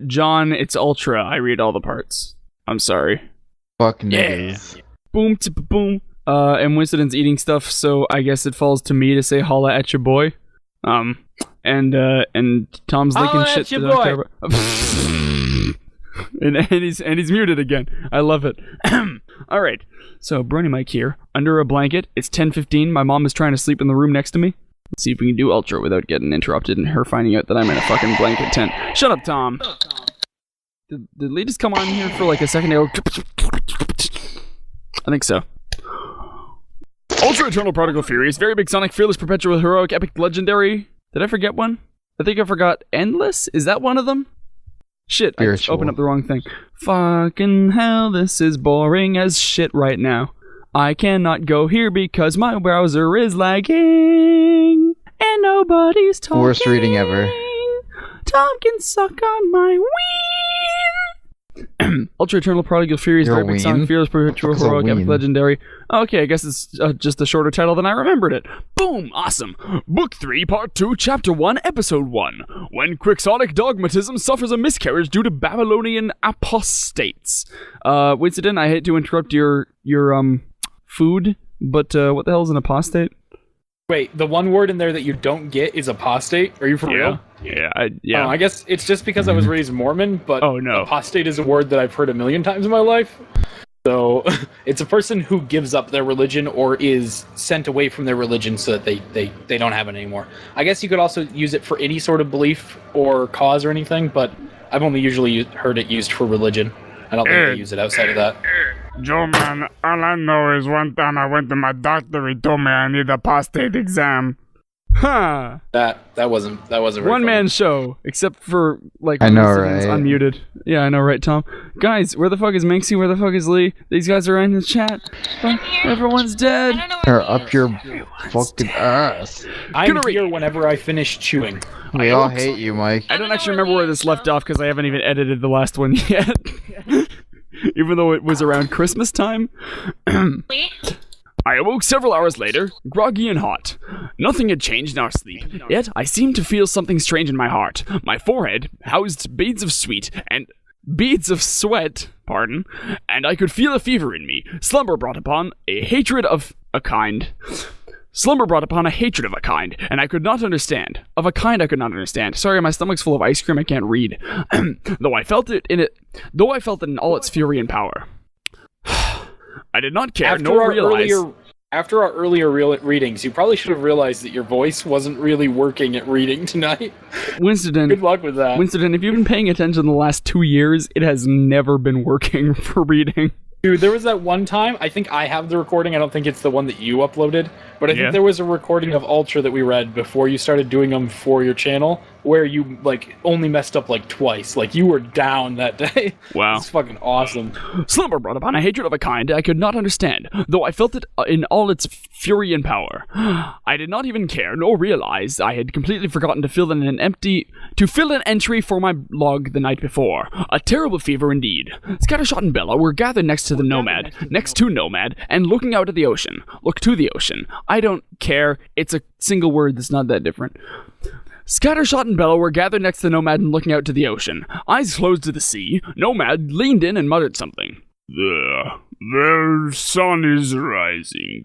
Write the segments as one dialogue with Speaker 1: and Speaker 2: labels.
Speaker 1: John, it's Ultra. I read all the parts. I'm sorry.
Speaker 2: Fuck niggas.
Speaker 1: Yeah. Boom, boom. And Winston's eating stuff, so I guess it falls to me to say holla at your boy. And Tom's licking shit to the and he's muted again. I love it. All right. So Brony Mike here, under a blanket. It's 10:15. My mom is trying to sleep in the room next to me. Let's see if we can do Ultra without getting interrupted and her finding out that I'm in a fucking blanket tent. Shut up, Tom. Did Lee just come on here for like a second ago? I think so. Ultra Eternal Prodigal Furious, Very Big Sonic, Fearless, Perpetual, Heroic, Epic, Legendary. Did I forget one? I think I forgot Endless? Is that one of them? Shit,
Speaker 2: Spiritual.
Speaker 1: I opened up the wrong thing. Fucking hell, this is boring as shit right now. I cannot go here because my browser is lagging. And nobody's talking.
Speaker 2: Worst reading ever.
Speaker 1: Tom can suck on my ween. Ultra Eternal Prodigal Furious, Very Big Sonic, Fearless, Perpetual, Heroic, Epic, Legendary. Okay, I guess it's just a shorter title than I remembered it. Boom! Awesome! Book 3, Part 2, Chapter 1, Episode 1. When Quixotic Dogmatism suffers a miscarriage due to Babylonian Apostates. Winston, I hate to interrupt your food, but what the hell is an apostate?
Speaker 3: Wait, the one word in there that you don't get is apostate? Are you for real?
Speaker 1: Yeah.
Speaker 3: I guess it's just because I was raised Mormon, but apostate is a word that I've heard a million times in my life. So, it's a person who gives up their religion or is sent away from their religion so that they don't have it anymore. I guess you could also use it for any sort of belief or cause or anything, but I've only usually heard it used for religion. I don't think they use it outside of that.
Speaker 4: Joe, man, all I know is one time I went to my doctor, he told me I need a prostate exam.
Speaker 1: Huh.
Speaker 3: That wasn't very
Speaker 1: one man show, except for like
Speaker 2: I know, right?
Speaker 1: Unmuted. Yeah, I know, right, Tom? Guys, where the fuck is Minxie? Where the fuck is Lee? These guys are in the chat. Everyone's dead.
Speaker 2: They're up your fucking ass.
Speaker 3: I'm here whenever I finish chewing.
Speaker 2: We all hate you, Mike.
Speaker 1: I don't actually remember where this left off because I haven't even edited the last one yet. Even though it was around Christmas time. I awoke several hours later, groggy and hot. Nothing had changed in our sleep, yet I seemed to feel something strange in my heart. My forehead housed beads of sweat, and I could feel a fever in me. Slumber brought upon a hatred of a kind. And I could not understand. Of a kind I could not understand. Sorry, my stomach's full of ice cream, I can't read. Though I felt it in all its fury and power. I did not care, nor realize...
Speaker 3: After our earlier readings, you probably should have realized that your voice wasn't really working at reading tonight.
Speaker 1: Winston,
Speaker 3: good luck with that.
Speaker 1: Winston, if you've been paying attention the last 2 years, it has never been working for reading.
Speaker 3: Dude, there was that one time, I think I have the recording, I don't think it's the one that you uploaded, but I think there was a recording of Ultra that we read before you started doing them for your channel, where you, like, only messed up, like, twice. Like, you were down that day.
Speaker 1: Wow.
Speaker 3: It's fucking awesome.
Speaker 1: Slumber brought upon a hatred of a kind I could not understand, though I felt it in all its fury and power. I did not even care, nor realize I had completely forgotten to fill in an entry for my log the night before. A terrible fever indeed. Scattershot and Bella were gathered next to Nomad, and looking out at the ocean. Look to the ocean. I don't care. It's a single word that's not that different. Scattershot and Bella were gathered next to Nomad and looking out to the ocean. Eyes closed to the sea, Nomad leaned in and muttered something.
Speaker 4: The sun is rising.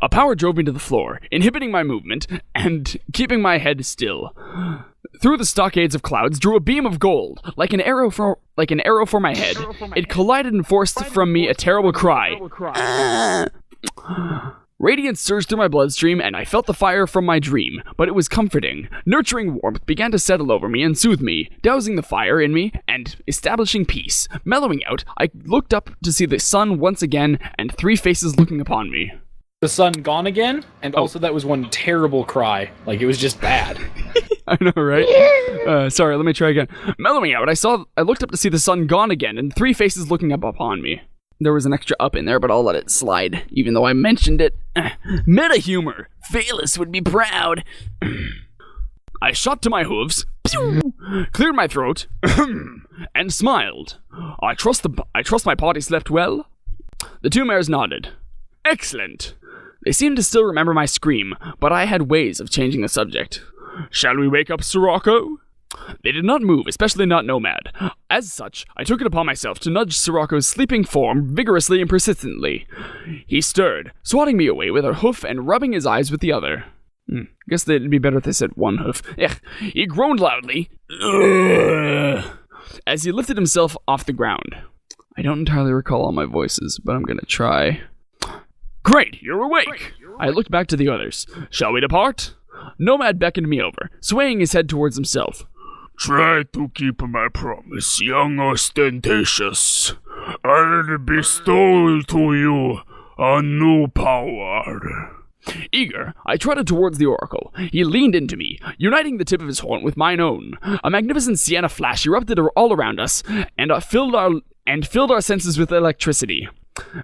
Speaker 1: A power drove me to the floor, inhibiting my movement and keeping my head still. Through the stockades of clouds drew a beam of gold, like an arrow for my head. It collided and forced from me a terrible cry. Radiance surged through my bloodstream, and I felt the fire from my dream, but it was comforting. Nurturing warmth began to settle over me and soothe me, dousing the fire in me and establishing peace. Mellowing out, I looked up to see the sun once again and 3 faces looking upon me.
Speaker 3: The sun gone again, and also that was one terrible cry. Like, it was just bad.
Speaker 1: I know, right? Sorry, let me try again. Mellowing out, I looked up to see the sun gone again and 3 faces looking up upon me. There was an extra up in there, but I'll let it slide, even though I mentioned it. Meta humor. Phalus would be proud. I shot to my hooves, cleared my throat, and smiled. I trust my party slept well. The 2 mares nodded. Excellent. They seemed to still remember my scream, but I had ways of changing the subject. Shall we wake up Sirocco? They did not move, especially not Nomad. As such, I took it upon myself to nudge Sirocco's sleeping form vigorously and persistently. He stirred, swatting me away with a hoof and rubbing his eyes with the other. Guess it'd be better if they said one hoof. He groaned loudly as he lifted himself off the ground. I don't entirely recall all my voices, but I'm gonna try. Great, you're awake! I looked back to the others. Shall we depart? Nomad beckoned me over, swaying his head towards himself.
Speaker 4: Try to keep my promise, young Ostentatious. I'll bestow to you a new power.
Speaker 1: Eager, I trotted towards the oracle. He leaned into me, uniting the tip of his horn with mine own. A magnificent sienna flash erupted all around us, and filled our senses with electricity.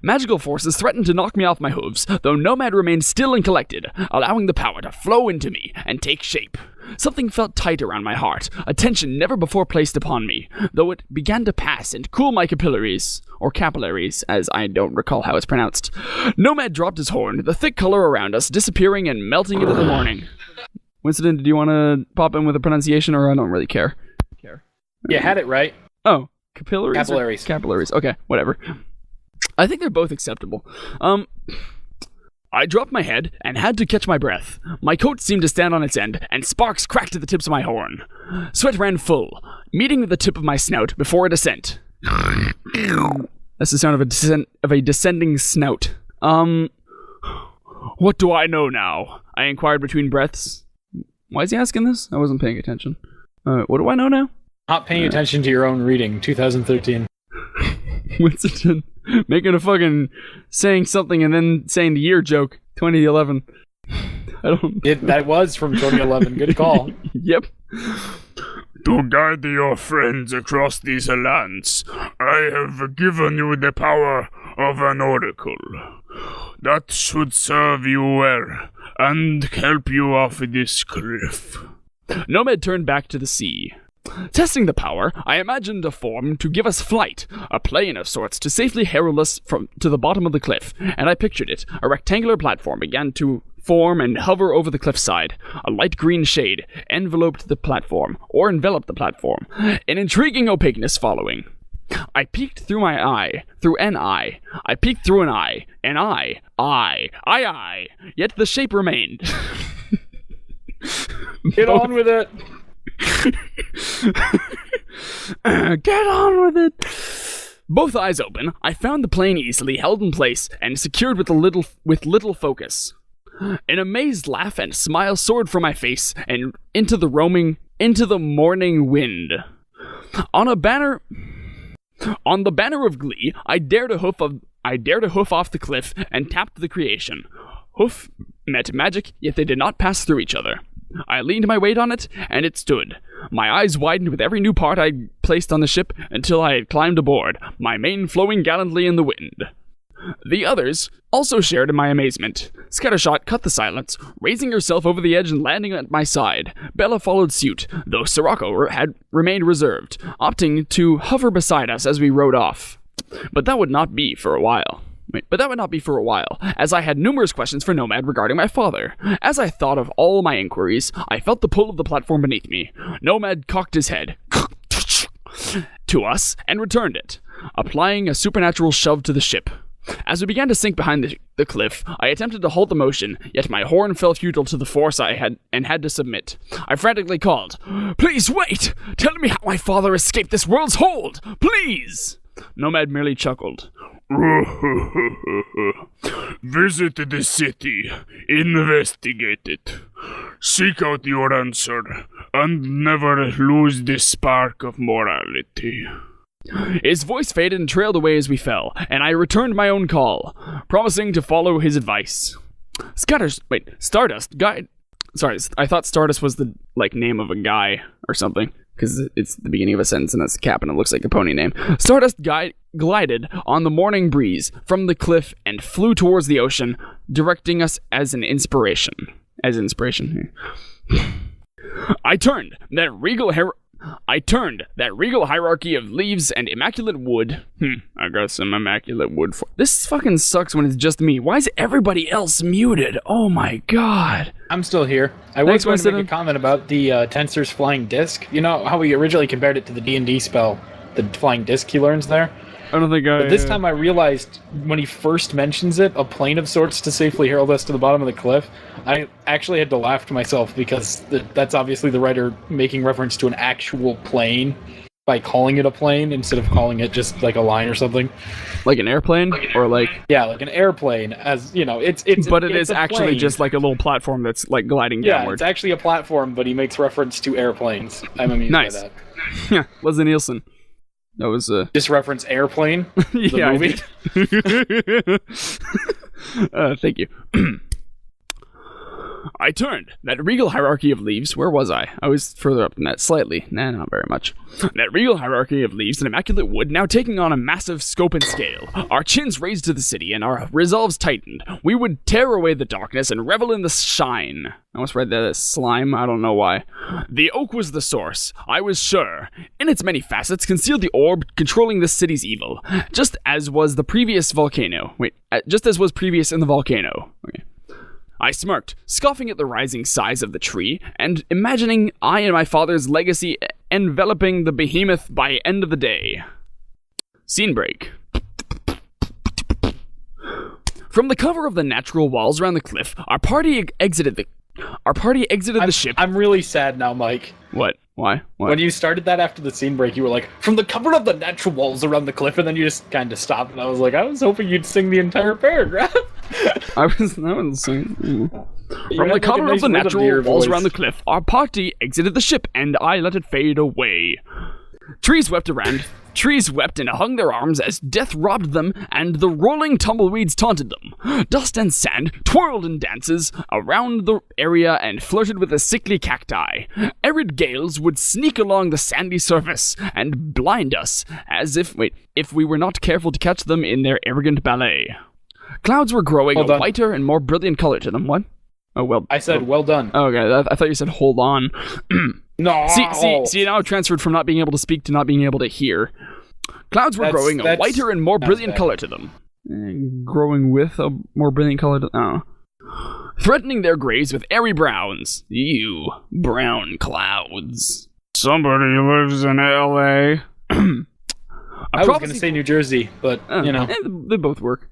Speaker 1: Magical forces threatened to knock me off my hooves, though Nomad remained still and collected, allowing the power to flow into me and take shape. Something felt tight around my heart, a tension never before placed upon me, though it began to pass and cool my capillaries, as I don't recall how it's pronounced. Nomad dropped his horn, the thick color around us disappearing and melting into the morning. Winston, do you want to pop in with a pronunciation, or I don't really care?
Speaker 3: You had it right.
Speaker 1: Oh, capillaries? Capillaries, okay, whatever. I think they're both acceptable. I dropped my head and had to catch my breath. My coat seemed to stand on its end, and sparks cracked at the tips of my horn. Sweat ran full, meeting the tip of my snout before a descent. That's the sound of a descending snout. What do I know now? I inquired between breaths. Why is he asking this? I wasn't paying attention. What do I know now?
Speaker 3: Not paying attention to your own reading, 2013.
Speaker 1: Winston making a fucking saying something and then saying the year joke, 2011.
Speaker 3: That was from 2011. Good call.
Speaker 1: Yep.
Speaker 4: To guide your friends across these lands, I have given you the power of an oracle. That should serve you well and help you off this cliff.
Speaker 1: Nomad turned back to the sea. Testing the power, I imagined a form to give us flight, a plane of sorts to safely herald us to the bottom of the cliff, and I pictured it. A rectangular platform began to form and hover over the cliffside. A light green shade enveloped the platform, or enveloped the platform, an intriguing opaqueness following. I peeked through an eye. I peeked through an eye, yet the shape remained.
Speaker 3: Get on with it!
Speaker 1: Get on with it! Both eyes open, I found the plane easily held in place and secured with little focus. An amazed laugh and smile soared from my face and into the morning wind. On the banner of glee, I dared a hoof off the cliff and tapped the creation. Hoof met magic, yet they did not pass through each other. I leaned my weight on it, and it stood. My eyes widened with every new part I placed on the ship until I had climbed aboard, my mane flowing gallantly in the wind. The others also shared in my amazement. Scattershot cut the silence, raising herself over the edge and landing at my side. Bella followed suit, though Sirocco had remained reserved, opting to hover beside us as we rode off. But that would not be for a while, as I had numerous questions for Nomad regarding my father. As I thought of all my inquiries, I felt the pull of the platform beneath me. Nomad cocked his head to us and returned it, applying a supernatural shove to the ship. As we began to sink behind the cliff, I attempted to halt the motion, yet my horn fell futile to the force I had to submit. I frantically called, "Please wait! Tell me how my father escaped this world's hold! Please!" Nomad merely chuckled.
Speaker 4: Visit the city, investigate it, seek out your answer, and never lose the spark of morality.
Speaker 1: His voice faded and trailed away as we fell, and I returned my own call, promising to follow his advice. Stardust guide. Sorry, I thought Stardust was the name of a guy or something, because it's the beginning of a sentence and that's the cap and it looks like a pony name. Stardust glided on the morning breeze from the cliff and flew towards the ocean, directing us as inspiration. I turned, that regal I turned that regal hierarchy of leaves and immaculate wood. I got some immaculate wood for... This fucking sucks when it's just me. Why is everybody else muted? Oh my god.
Speaker 3: I'm still here. I was going to make a comment about the Tensor's flying disc. You know how we originally compared it to the D&D spell, the flying disc he learns there?
Speaker 1: I don't think
Speaker 3: But this time I realized when he first mentions it, a plane of sorts to safely herald us to the bottom of the cliff, I actually had to laugh to myself because that's obviously the writer making reference to an actual plane by calling it a plane instead of calling it just like a line or something.
Speaker 1: Like an airplane? Or like...
Speaker 3: Yeah, like an airplane, as, you know, it's
Speaker 1: But it
Speaker 3: it's
Speaker 1: is actually
Speaker 3: plane.
Speaker 1: Just like a little platform that's like gliding downward.
Speaker 3: Yeah, it's actually a platform, but he makes reference to airplanes. I'm amused by that.
Speaker 1: Yeah, Leslie Nielsen. That was
Speaker 3: Just reference Airplane, the
Speaker 1: movie. Thank you. I turned that regal hierarchy of leaves. Where was I? I was further up than that, slightly. Nah, not very much. That regal hierarchy of leaves and immaculate wood now taking on a massive scope and scale. Our chins raised to the city and our resolves tightened. We would tear away the darkness and revel in the shine. I almost read that as slime. I don't know why. The oak was the source, I was sure. In its many facets concealed the orb controlling this city's evil. Just as was the previous volcano. Just as was previous in the volcano. Okay. I smirked, scoffing at the rising size of the tree, and imagining I and my father's legacy enveloping the behemoth by end of the day. Scene break. From the cover of the natural walls around the cliff, our party exited the ship.
Speaker 3: I'm really sad now, Mike.
Speaker 1: What? Why? What?
Speaker 3: When you started that after the scene break, you were like, from the cover of the natural walls around the cliff, and then you just kind of stopped, and I was like, I was hoping you'd sing the entire paragraph.
Speaker 1: I was singing. From the cover of the natural walls around the cliff, our party exited the ship, and I let it fade away. Trees wept and hung their arms as death robbed them, and the rolling tumbleweeds taunted them. Dust and sand twirled in dances around the area and flirted with the sickly cacti. Arid gales would sneak along the sandy surface and blind us, as if we were not careful to catch them in their arrogant ballet. Clouds were growing a whiter and more brilliant color to them. What? Oh, well.
Speaker 3: I said, well done.
Speaker 1: Oh, okay, I thought you said hold on.
Speaker 3: No.
Speaker 1: See, now I've transferred from not being able to speak to not being able to hear. Clouds were growing a whiter and more brilliant color to them. Growing with a more brilliant color to them. Oh. Threatening their graves with airy browns. You brown clouds.
Speaker 4: Somebody lives in L.A.
Speaker 3: I was going to say New Jersey, but, you know.
Speaker 1: They both work.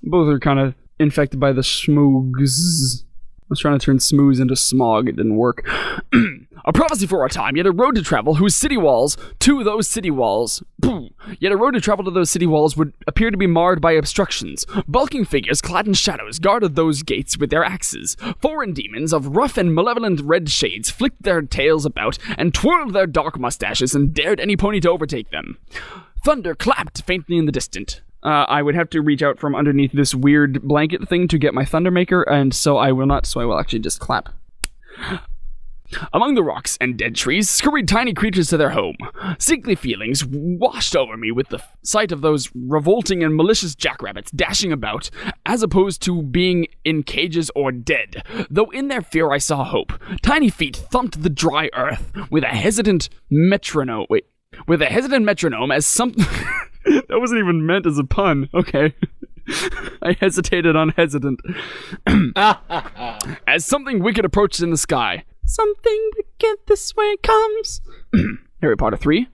Speaker 1: Both are kind of infected by the smoogs. I was trying to turn smooze into smog. It didn't work. A prophecy for our time, yet a road to travel to those city walls would appear to be marred by obstructions. Bulking figures clad in shadows guarded those gates with their axes. Foreign demons of rough and malevolent red shades flicked their tails about and twirled their dark mustaches and dared any pony to overtake them. Thunder clapped faintly in the distance. I would have to reach out from underneath this weird blanket thing to get my thunder maker, and so I will not, so I will actually just clap. Among the rocks and dead trees scurried tiny creatures to their home. Sickly feelings washed over me with the sight of those revolting and malicious jackrabbits dashing about, as opposed to being in cages or dead. Though in their fear I saw hope. Tiny feet thumped the dry earth with a hesitant metronome. As something... That wasn't even meant as a pun. Okay. I hesitated on hesitant. As something wicked approached in the sky. Something wicked this way comes. Harry Potter 3.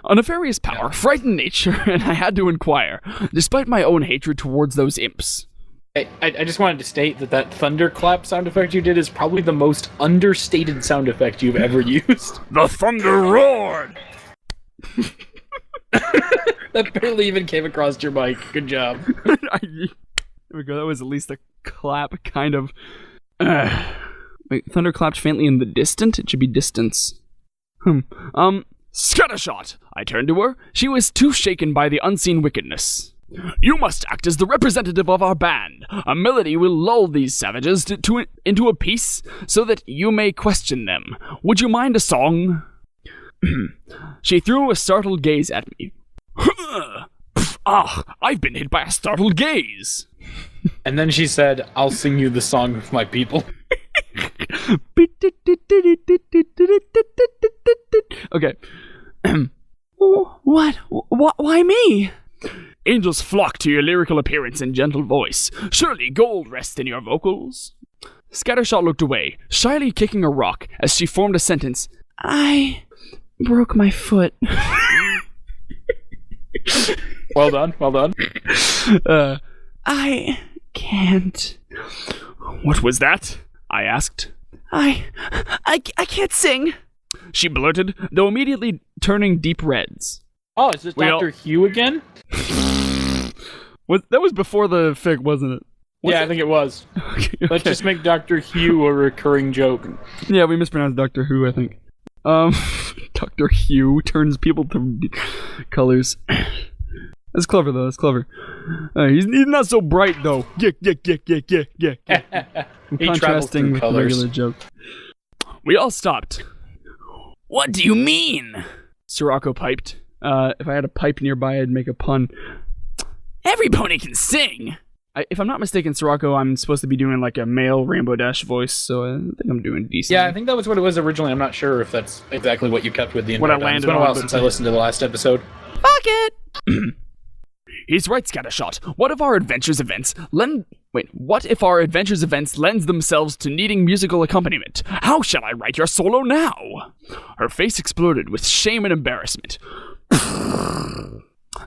Speaker 1: A nefarious power frightened nature, and I had to inquire, despite my own hatred towards those imps.
Speaker 3: I just wanted to state that thunderclap sound effect you did is probably the most understated sound effect you've ever used.
Speaker 4: The thunder roared!
Speaker 3: That barely even came across your mic. Good job.
Speaker 1: There we go. That was at least a clap, kind of. Wait, thunder clapped faintly in the distant? It should be distance. Scattershot! I turned to her. She was too shaken by the unseen wickedness. You must act as the representative of our band. A melody will lull these savages into a peace so that you may question them. Would you mind a song? She threw a startled gaze at me. I've been hit by a startled gaze.
Speaker 3: And then she said, I'll sing you the song of my people.
Speaker 1: Okay. What? Why me? Angels flock to your lyrical appearance and gentle voice. Surely gold rests in your vocals. Scattershot looked away, shyly kicking a rock as she formed a sentence. I broke my foot.
Speaker 3: Well done.
Speaker 1: I can't. What was that? I asked. I can't sing, she blurted, though immediately turning deep reds.
Speaker 3: Oh, is it Dr. Hugh again?
Speaker 1: That was before the fig, wasn't it?
Speaker 3: I think it was. Okay. Let's just make Dr. Hugh a recurring joke.
Speaker 1: Yeah, we mispronounced Doctor Who, I think. Dr. Hugh turns people to colors. That's clever, though. That's clever. He's not so bright, though. Yeah. Contrasting with the regular joke. We all stopped. What do you mean? Sirocco piped. If I had a pipe nearby, I'd make a pun. Every pony can sing! If I'm not mistaken, Sirocco, I'm supposed to be doing like a male Rainbow Dash voice, so I think I'm doing decent.
Speaker 3: Yeah, I think that was what it was originally. I'm not sure if that's exactly what you kept with the entire time. It's been a while since I listened to the last episode.
Speaker 1: Fuck it! He's right, Scattershot. What if our adventures events lends themselves to needing musical accompaniment? How shall I write your solo now? Her face exploded with shame and embarrassment.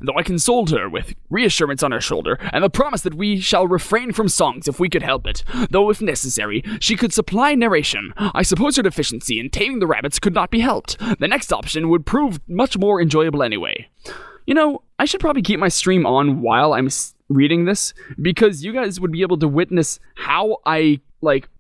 Speaker 1: Though I consoled her with reassurance on her shoulder, and the promise that we shall refrain from songs if we could help it, though if necessary, she could supply narration, I suppose her deficiency in taming the rabbits could not be helped. The next option would prove much more enjoyable anyway. You know, I should probably keep my stream on while I'm reading this, because you guys would be able to witness how I,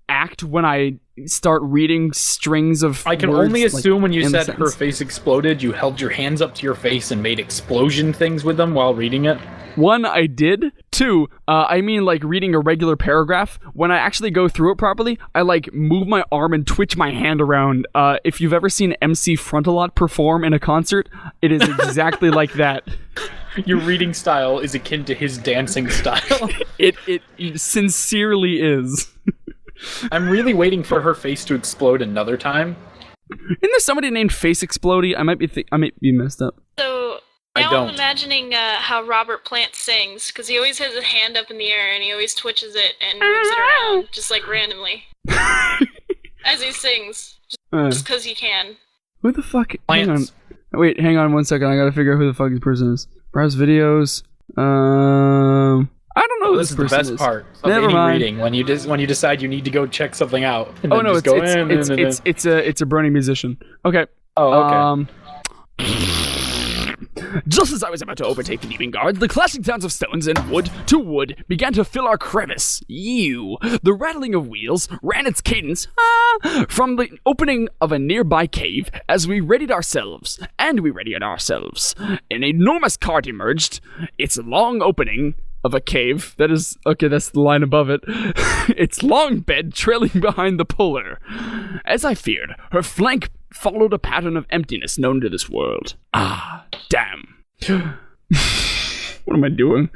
Speaker 1: act when I start reading strings of
Speaker 3: I can
Speaker 1: words,
Speaker 3: only assume when you said
Speaker 1: sentence.
Speaker 3: her face exploded, you held your hands up to your face and made explosion things with them while reading it.
Speaker 1: One, I did. Two, I mean reading a regular paragraph. When I actually go through it properly, I move my arm and twitch my hand around. If you've ever seen MC Frontalot perform in a concert, it is exactly like that.
Speaker 3: Your reading style is akin to his dancing style.
Speaker 1: It sincerely is.
Speaker 3: I'm really waiting for her face to explode another time.
Speaker 1: Isn't there somebody named Face Explodey? I might be messed up.
Speaker 5: So now I'm imagining how Robert Plant sings, because he always has his hand up in the air and he always twitches it and moves it around just randomly as he sings, just because he can.
Speaker 1: Who the fuck? Hang on. Wait, hang on 1 second. I gotta figure out who the fuck this person is. Browse videos. I don't know who this person is.
Speaker 3: This is the best part of any reading, when you decide you need to go check something out.
Speaker 1: Oh no, it's a Brony musician. Okay.
Speaker 3: Oh, okay.
Speaker 1: Just as I was about to overtake the leaving guard, the clashing sounds of stones and wood to wood began to fill our crevice. The rattling of wheels ran its cadence from the opening of a nearby cave as we readied ourselves. An enormous cart emerged, its long opening of a cave. That's the line above it. Its long bed trailing behind the puller. As I feared, her flank followed a pattern of emptiness known to this world. Ah, damn. What am I doing?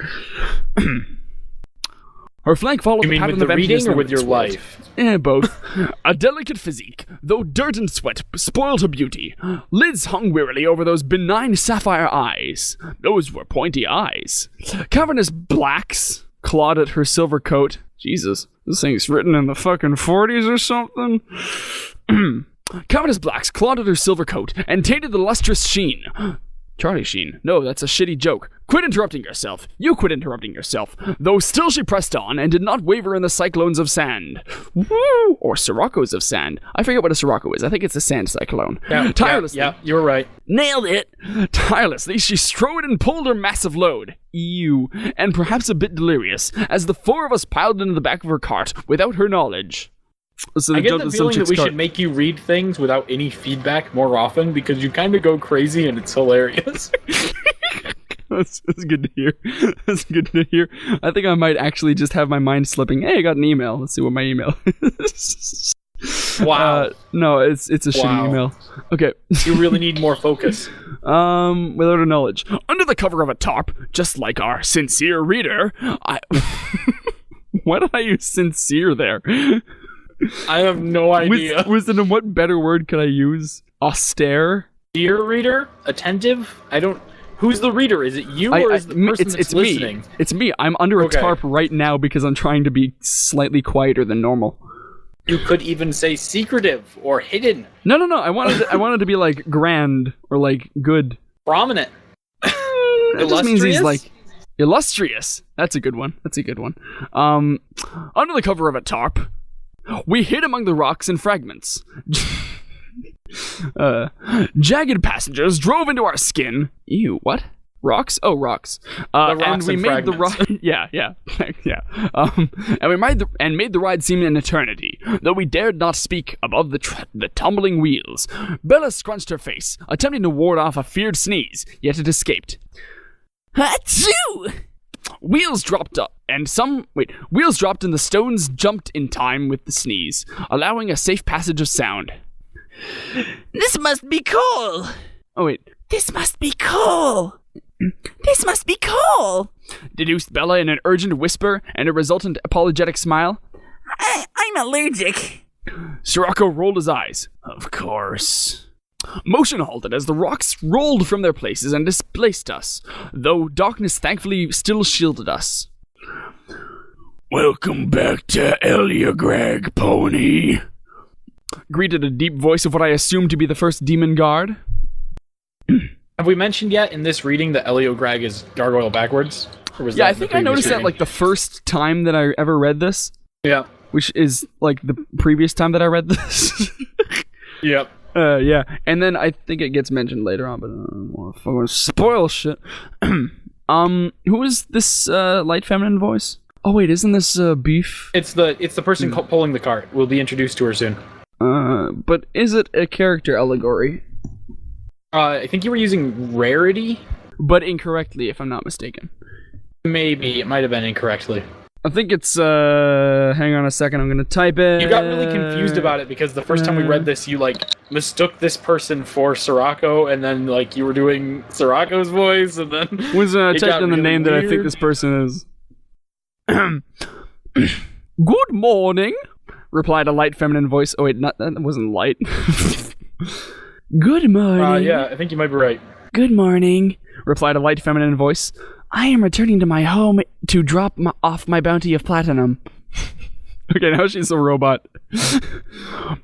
Speaker 1: Her flank followed the pattern of emptiness.
Speaker 3: You mean with the reading or with your life?
Speaker 1: Yeah, both. A delicate physique, though dirt and sweat spoiled her beauty. Lids hung wearily over those benign sapphire eyes. Those were pointy eyes. Cavernous blacks clawed at her silver coat. Jesus, this thing's written in the fucking 40s or something. Cavernous blacks clawed at her silver coat and tainted the lustrous sheen. Charlie Sheen. No, that's a shitty joke. Quit interrupting yourself. You quit interrupting yourself. Though still she pressed on and did not waver in the cyclones of sand. Woo! Or siroccos of sand. I forget what a sirocco is. I think it's a sand cyclone. Tirelessly.
Speaker 3: Yeah, you were right.
Speaker 1: Nailed it. Tirelessly, she strode and pulled her massive load. And perhaps a bit delirious, as the four of us piled into the back of her cart without her knowledge. So
Speaker 3: I get the feeling that we should make you read things without any feedback more often, because you kind of go crazy and it's hilarious.
Speaker 1: That's good to hear. That's good to hear. I think I might actually just have my mind slipping. Hey, I got an email. Let's see what my email is.
Speaker 3: Wow.
Speaker 1: No, it's a shitty email. Okay.
Speaker 3: You really need more focus.
Speaker 1: Without her knowledge. Under the cover of a tarp, just like our sincere reader, why did I use sincere there?
Speaker 3: I have no idea.
Speaker 1: Wisdom, what better word could I use? Austere?
Speaker 3: Dear reader, attentive. Who's the reader? Is it you or is the person that's listening?
Speaker 1: Me. It's me. I'm under a tarp right now because I'm trying to be slightly quieter than normal.
Speaker 3: You could even say secretive or hidden.
Speaker 1: No. I wanted to be like grand or like good.
Speaker 3: Prominent.
Speaker 1: That just means he's like illustrious. That's a good one. Under the cover of a tarp, we hid among the rocks and fragments. Jagged passengers drove into our skin. Ew, what? Rocks? Oh, rocks. And we made the ride. Yeah. And made the ride seem an eternity, though we dared not speak above the tumbling wheels. Bella scrunched her face, attempting to ward off a feared sneeze, yet it escaped. Achoo! Wheels dropped and the stones jumped in time with the sneeze, allowing a safe passage of sound. This must be cool! Oh wait. This must be cool! This must be cool! Deduced Bella in an urgent whisper and a resultant apologetic smile. I'm allergic. Sirocco rolled his eyes. Of course. Motion halted as the rocks rolled from their places and displaced us, though darkness thankfully still shielded us.
Speaker 4: Welcome back to Eliograg, pony.
Speaker 1: Greeted a deep voice of what I assumed to be the first demon guard.
Speaker 3: Have we mentioned yet in this reading that Eliograg is gargoyle backwards?
Speaker 1: Yeah, I think I noticed that like the first time that I ever read this.
Speaker 3: Yeah.
Speaker 1: Which is like the previous time that I read this.
Speaker 3: Yep.
Speaker 1: Yeah, and then I think it gets mentioned later on, but I don't want to fucking spoil shit. Who is this light feminine voice? Oh wait, isn't this Beef?
Speaker 3: It's the person pulling the cart. We'll be introduced to her soon.
Speaker 1: But is it a character allegory?
Speaker 3: I think you were using rarity,
Speaker 1: but incorrectly, if I'm not mistaken.
Speaker 3: Maybe it might have been incorrectly.
Speaker 1: I think it's hang on a second, I'm gonna type it.
Speaker 3: You got really confused about it because the first time we read this, you like mistook this person for Sirocco, and then like you were doing Sirocco's voice, and then
Speaker 1: was typed in the really name weird. That I think this person is. Good morning, replied a light feminine voice. Oh wait, that wasn't light. Good morning.
Speaker 3: Yeah, I think you might be right.
Speaker 1: Good morning, replied a light feminine voice. I am returning to my home to drop off my bounty of platinum. Okay, now she's a robot.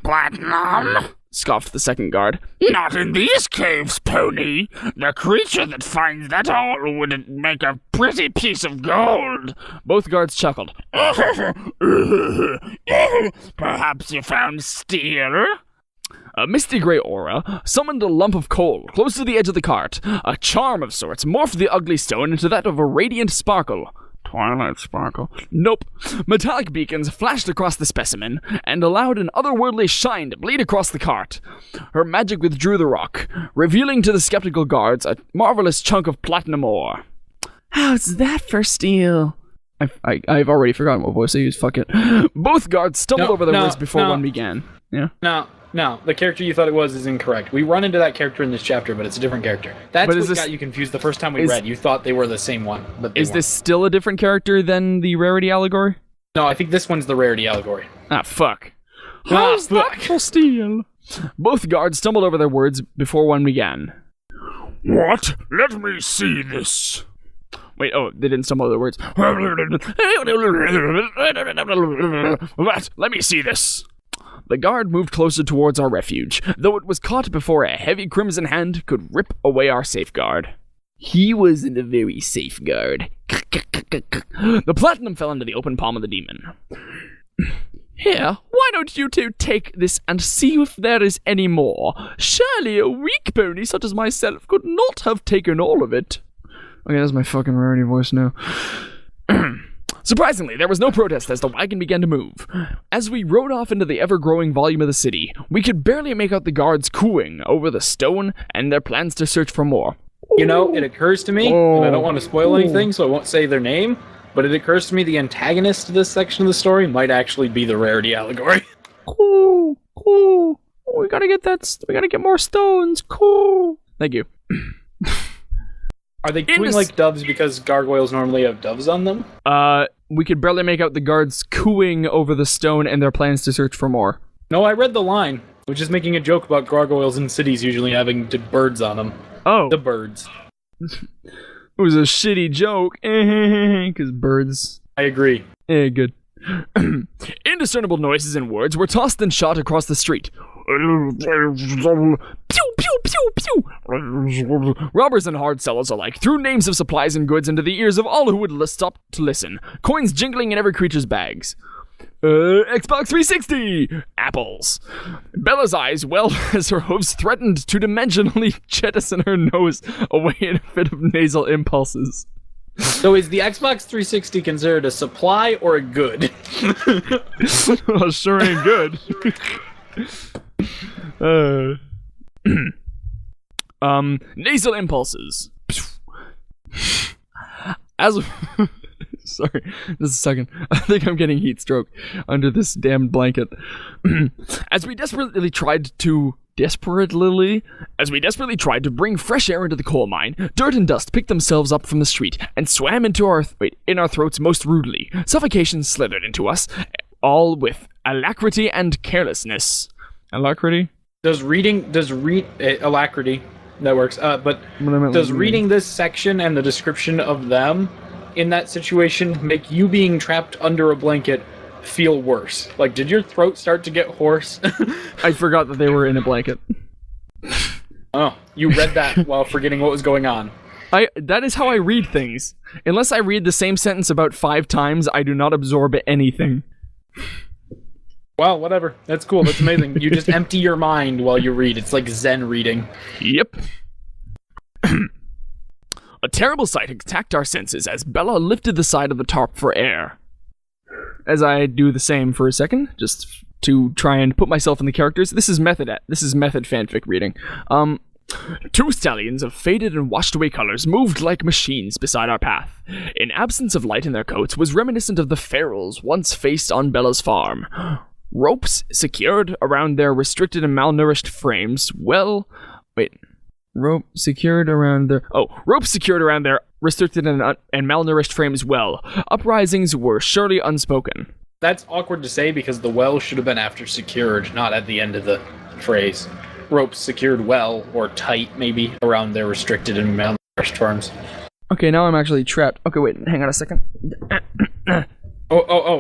Speaker 4: Platinum?
Speaker 1: Scoffed the second guard.
Speaker 4: Not in these caves, pony. The creature that finds that all would make a pretty piece of gold.
Speaker 1: Both guards chuckled.
Speaker 4: Perhaps you found steel?
Speaker 1: A misty gray aura summoned a lump of coal close to the edge of the cart. A charm of sorts morphed the ugly stone into that of a radiant sparkle. Twilight sparkle? Nope. Metallic beacons flashed across the specimen and allowed an otherworldly shine to bleed across the cart. Her magic withdrew the rock, revealing to the skeptical guards a marvelous chunk of platinum ore. How's that for steel? I've already forgotten what voice I used. Fuck it. Both guards stumbled over their words before one began. Yeah.
Speaker 3: No, the character you thought it was is incorrect. We run into that character in this chapter, but it's a different character. That's what got you confused the first time we read. You thought they were the same one, but they weren't.
Speaker 1: This still a different character than the rarity allegory?
Speaker 3: No, I think this one's the rarity allegory.
Speaker 1: Ah, fuck. How's that for steel? Both guards stumbled over their words before one began.
Speaker 4: What? Let me see this.
Speaker 1: Wait, oh, they didn't stumble over their words.
Speaker 4: What? Let me see this.
Speaker 1: The guard moved closer towards our refuge, though it was caught before a heavy crimson hand could rip away our safeguard. He wasn't a very safeguard. The platinum fell into the open palm of the demon. Here, why don't you two take this and see if there is any more? Surely a weak pony such as myself could not have taken all of it. Okay, that's my fucking rarity voice now. Surprisingly, there was no protest as the wagon began to move. As we rode off into the ever-growing volume of the city, we could barely make out the guards cooing over the stone and their plans to search for more.
Speaker 3: You know, it occurs to me, and I don't want to spoil anything, so I won't say their name, but it occurs to me the antagonist to this section of the story might actually be the rarity allegory.
Speaker 1: Cool. We gotta get more stones. Cool. Thank you.
Speaker 3: Are they cooing like doves because gargoyles normally have doves on them?
Speaker 1: We could barely make out the guards cooing over the stone and their plans to search for more.
Speaker 3: No, I read the line. was just making a joke about gargoyles in cities usually having birds on them.
Speaker 1: Oh.
Speaker 3: The birds.
Speaker 1: It was a shitty joke. Because birds.
Speaker 3: I agree.
Speaker 1: Yeah, good. Indiscernible noises and words were tossed and shot across the street. Pew, pew, pew, pew. Robbers and hard sellers alike threw names of supplies and goods into the ears of all who would stop to listen, coins jingling in every creature's bags. Xbox 360! Apples. Bella's eyes, well as her hooves, threatened to dimensionally jettison her nose away in a fit of nasal impulses.
Speaker 3: So is the Xbox 360 considered a supply or a good?
Speaker 1: Well, sure ain't good. Nasal impulses. As sorry, just a second. I think I'm getting heat stroke under this damned blanket. As we desperately tried to bring fresh air into the coal mine, dirt and dust picked themselves up from the street and swam into our throats most rudely. Suffocation slithered into us, all with alacrity and carelessness. Alacrity?
Speaker 3: Alacrity. That works. But does reading this section and the description of them in that situation make you being trapped under a blanket feel worse? Like, did your throat start to get hoarse?
Speaker 1: I forgot that they were in a blanket.
Speaker 3: Oh, you read that while forgetting what was going on.
Speaker 1: That is how I read things. Unless I read the same sentence about 5 times, I do not absorb anything.
Speaker 3: Well, whatever. That's cool. That's amazing. You just empty your mind while you read. It's like Zen reading.
Speaker 1: Yep. A terrible sight attacked our senses as Bella lifted the side of the tarp for air. As I do the same for a second, just to try and put myself in the characters. This is method fanfic reading. 2 stallions of faded and washed away colors moved like machines beside our path. In absence of light in their coats was reminiscent of the ferals once faced on Bella's farm. Ropes secured around their restricted and malnourished frames. Ropes secured around their restricted and malnourished frames well. Uprisings were surely unspoken.
Speaker 3: That's awkward to say because the well should have been after secured, not at the end of the phrase. Ropes secured well, or tight, maybe, around their restricted and malnourished farms.
Speaker 1: Okay, now I'm actually trapped. Okay, wait, hang on a second.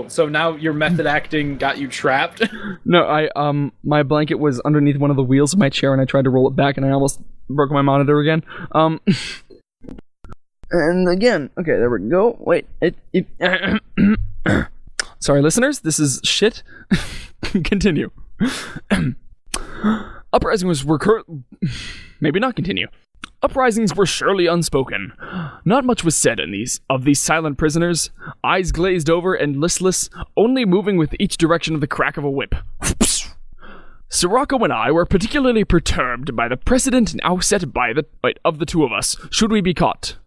Speaker 3: So now your method acting got you trapped?
Speaker 1: No, my blanket was underneath one of the wheels of my chair and I tried to roll it back and I almost broke my monitor again. And again, okay, there we go. Wait, sorry, listeners, this is shit. Continue. Uprisings were surely unspoken. Not much was said of these silent prisoners, eyes glazed over and listless, only moving with each direction of the crack of a whip. Sirocco and I were particularly perturbed by the precedent now set of the 2 of us, should we be caught.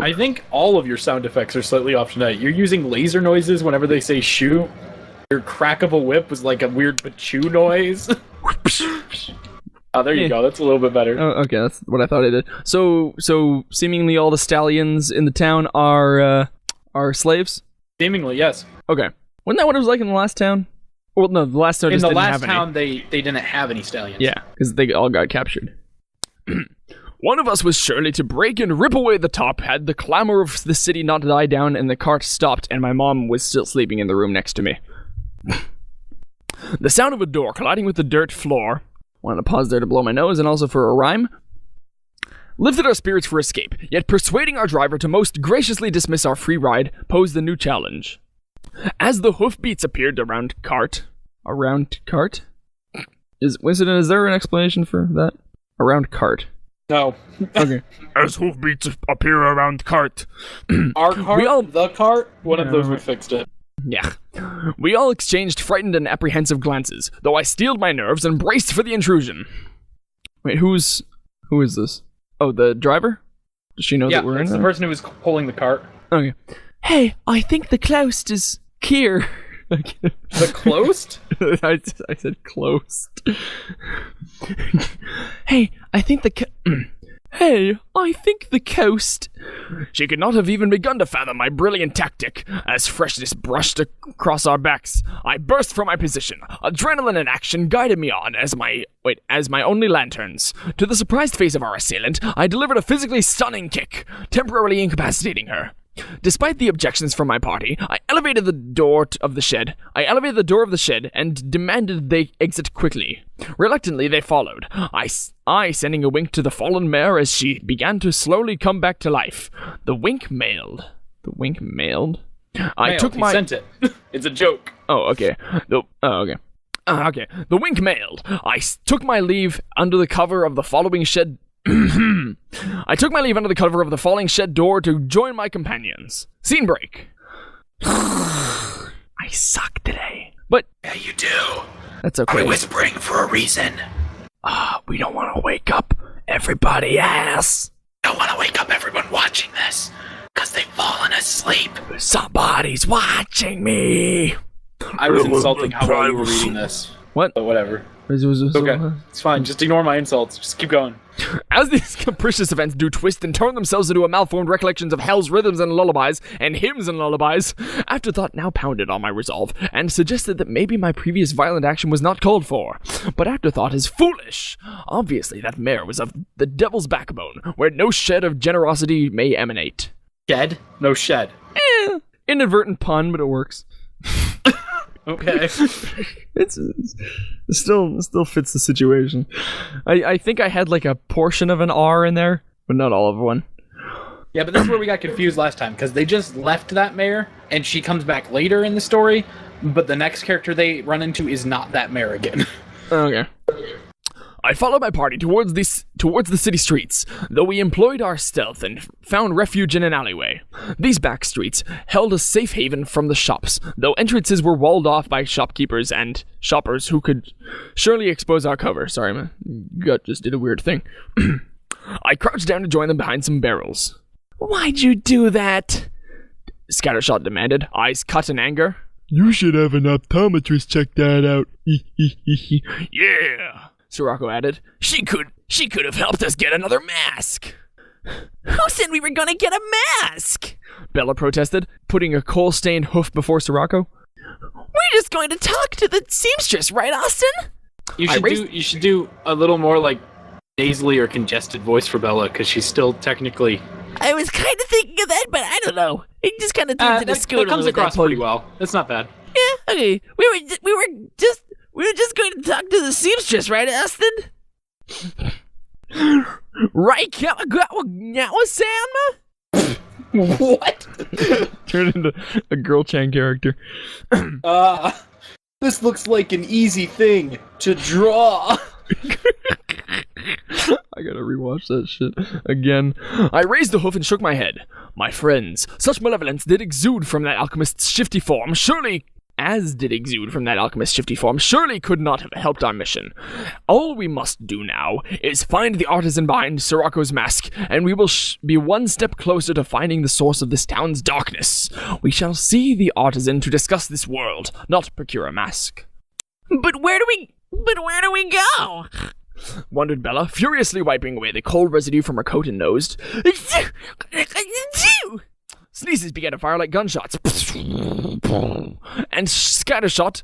Speaker 3: I think all of your sound effects are slightly off tonight. You're using laser noises whenever they say shoot. Your crack of a whip was like a weird pachu noise. Oh, there you go. That's a little bit better.
Speaker 1: Oh, okay, that's what I thought I did. So seemingly all the stallions in the town are slaves?
Speaker 3: Seemingly, yes.
Speaker 1: Okay. Wasn't that what it was like in the last town? Well, no, the last town just didn't have any.
Speaker 3: In the last town, they didn't have any stallions.
Speaker 1: Yeah, because they all got captured. One of us was surely to break and rip away the top had the clamor of the city not died down and the cart stopped and my mom was still sleeping in the room next to me. The sound of a door colliding with the dirt floor, wanted to pause there to blow my nose and also for a rhyme, lifted our spirits for escape, yet persuading our driver to most graciously dismiss our free ride posed the new challenge. As the hoofbeats appeared around cart? Is there an explanation for that? Around cart.
Speaker 3: No.
Speaker 1: Okay.
Speaker 4: As hoofbeats appear around cart.
Speaker 3: Our cart? The cart? One of those we fixed it.
Speaker 1: Yeah. We all exchanged frightened and apprehensive glances, though I steeled my nerves and braced for the intrusion. Wait, who is this? Oh, the driver? Does she know that we're in?
Speaker 3: Yeah, the person who was pulling the cart.
Speaker 1: Okay. Hey, I think the closed is here.
Speaker 3: The closed?
Speaker 1: I said closed. Hey, I think Hey, I think the coast... She could not have even begun to fathom my brilliant tactic. As freshness brushed across our backs, I burst from my position. Adrenaline and action guided me on as my only lanterns. To the surprised face of our assailant, I delivered a physically stunning kick, temporarily incapacitating her. Despite the objections from my party, I elevated the door of the shed and demanded they exit quickly. Reluctantly, they followed. I sending a wink to the fallen mare as she began to slowly come back to life. The wink mailed. I took my...
Speaker 3: He sent it. It's a joke.
Speaker 1: Oh, okay. Okay. The wink mailed. I took my leave under the cover of the following shed... I took my leave under the cover of the falling shed door to join my companions. Scene break. I suck today. But...
Speaker 6: Yeah, you do.
Speaker 1: That's okay.
Speaker 6: I'm whispering for a reason.
Speaker 1: We don't want to wake up everybody else.
Speaker 6: Don't want to wake up everyone watching this, because they've fallen asleep.
Speaker 1: Somebody's watching me.
Speaker 3: I was insulting how well you were reading this.
Speaker 1: What?
Speaker 3: But whatever. Okay, it's fine. Just ignore my insults. Just keep going.
Speaker 1: As these capricious events do twist and turn themselves into a malformed recollections of hell's rhythms and lullabies, and hymns and lullabies, Afterthought now pounded on my resolve, and suggested that maybe my previous violent action was not called for. But Afterthought is foolish. Obviously, that mare was of the devil's backbone, where no shed of generosity may emanate.
Speaker 3: Shed? No shed.
Speaker 1: Inadvertent pun, but it works.
Speaker 3: Okay.
Speaker 1: It still fits the situation. I think I had like a portion of an R in there, but not all of one.
Speaker 3: Yeah, but that's where we got confused last time, because they just left that mare, and she comes back later in the story, but the next character they run into is not that mare again.
Speaker 1: Okay. I followed my party towards the city streets, though we employed our stealth and found refuge in an alleyway. These back streets held a safe haven from the shops, though entrances were walled off by shopkeepers and shoppers who could surely expose our cover. Sorry, my gut just did a weird thing. I crouched down to join them behind some barrels. Why'd you do that? Scattershot demanded, eyes cut in anger.
Speaker 7: You should have an optometrist check that out.
Speaker 1: Yeah, Sirocco added. She could have helped us get another mask. Who said we were gonna get a mask? Bella protested, putting a coal-stained hoof before Sirocco. We're just going to talk to the seamstress, right, Austin?
Speaker 3: You should do a little more like nasally or congested voice for Bella, because she's still technically...
Speaker 1: I was kind of thinking of that, but I don't know. It just kind of turns into scoot.
Speaker 3: It comes across pretty well. It's not bad.
Speaker 1: Yeah, okay. We were just going to talk to the seamstress, right, Austin? Right, Salma?
Speaker 3: What?
Speaker 1: Turn into a girl Chan character.
Speaker 3: This looks like an easy thing to draw.
Speaker 1: I gotta rewatch that shit again. I raised a hoof and shook my head. My friends, such malevolence did exude from that alchemist's shifty form, surely could not have helped our mission. All we must do now is find the artisan behind Sirocco's mask, and we will be one step closer to finding the source of this town's darkness. We shall see the artisan to discuss this world, not procure a mask. But where do we go? Wondered Bella, furiously wiping away the cold residue from her coat and nose. Sneezes began to fire like gunshots. And Scattershot,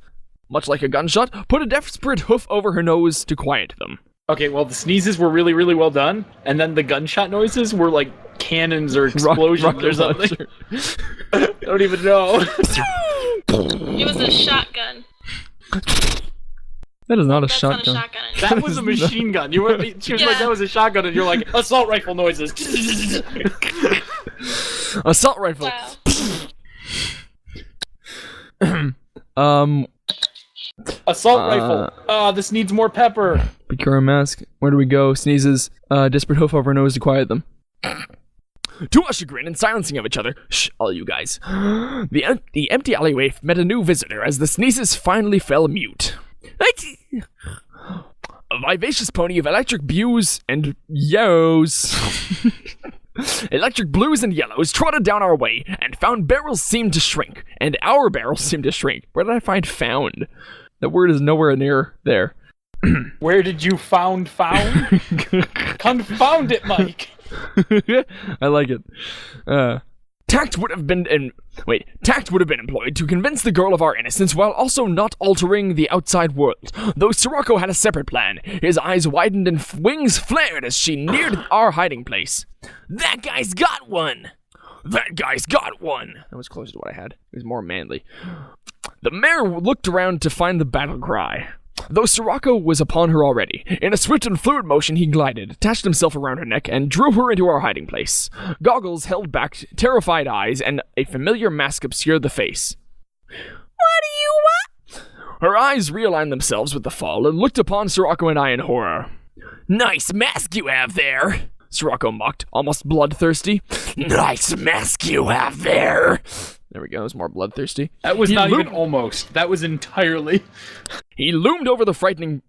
Speaker 1: much like a gunshot, put a desperate hoof over her nose to quiet them.
Speaker 3: Okay, well, the sneezes were really, really well done, and then the gunshot noises were like cannons or explosions or something. I don't even know.
Speaker 5: It was a shotgun.
Speaker 1: That is not a shotgun.
Speaker 5: Not a shotgun.
Speaker 3: That was a machine gun. She was like, that was a shotgun, and you're like, assault rifle noises.
Speaker 1: Assault rifle.
Speaker 3: Wow. Assault rifle. This needs more pepper.
Speaker 1: Procure a mask. Where do we go? Sneezes. Desperate hoof over her nose to quiet them. To our chagrin and silencing of each other, shh, all you guys. The empty alleyway met a new visitor as the sneezes finally fell mute. A vivacious pony of electric blues and yellows. Electric blues and yellows trotted down our way and found barrels seemed to shrink. And our barrels seemed to shrink. Where did I find found? That word is nowhere near there.
Speaker 3: Where did you found? Confound it, Mike.
Speaker 1: I like it. Tact would have been employed to convince the girl of our innocence while also not altering the outside world. Though Sirocco had a separate plan, his eyes widened and wings flared as she neared our hiding place. That guy's got one! That guy's got one! That was closer to what I had. It was more manly. The mayor looked around to find the battle cry. Though Sirocco was upon her already, in a swift and fluid motion he glided, attached himself around her neck, and drew her into our hiding place. Goggles held back terrified eyes, and a familiar mask obscured the face. What do you want? Her eyes realigned themselves with the fall, and looked upon Sirocco and I in horror. Nice mask you have there! Sirocco mocked, almost bloodthirsty. Nice mask you have there! There we go, it was more bloodthirsty.
Speaker 3: That was not even almost. That was entirely.
Speaker 1: He loomed over the frightened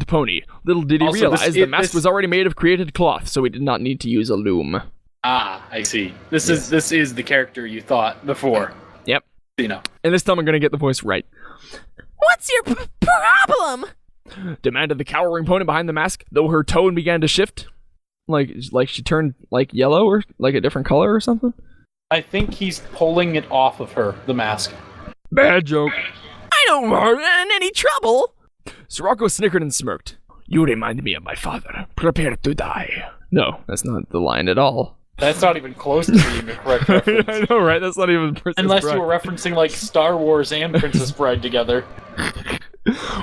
Speaker 1: pony. Little did he realize the mask was already made of created cloth, so he did not need to use a loom.
Speaker 3: Ah, I see. This is the character you thought before.
Speaker 1: Yep.
Speaker 3: You know.
Speaker 1: And this time I'm gonna get the voice right. What's your problem? Demanded the cowering pony behind the mask, though her tone began to shift. Like she turned like yellow or like a different color or something.
Speaker 3: I think he's pulling it off of her, the mask.
Speaker 1: Bad joke. I don't want any trouble. Sirocco snickered and smirked. You remind me of my father. Prepare to die. No, that's not the line at all.
Speaker 3: That's not even close to being the correct reference.
Speaker 1: I know, right? That's not even Princess
Speaker 3: Unless
Speaker 1: Bride.
Speaker 3: you were referencing like Star Wars and Princess Bride together.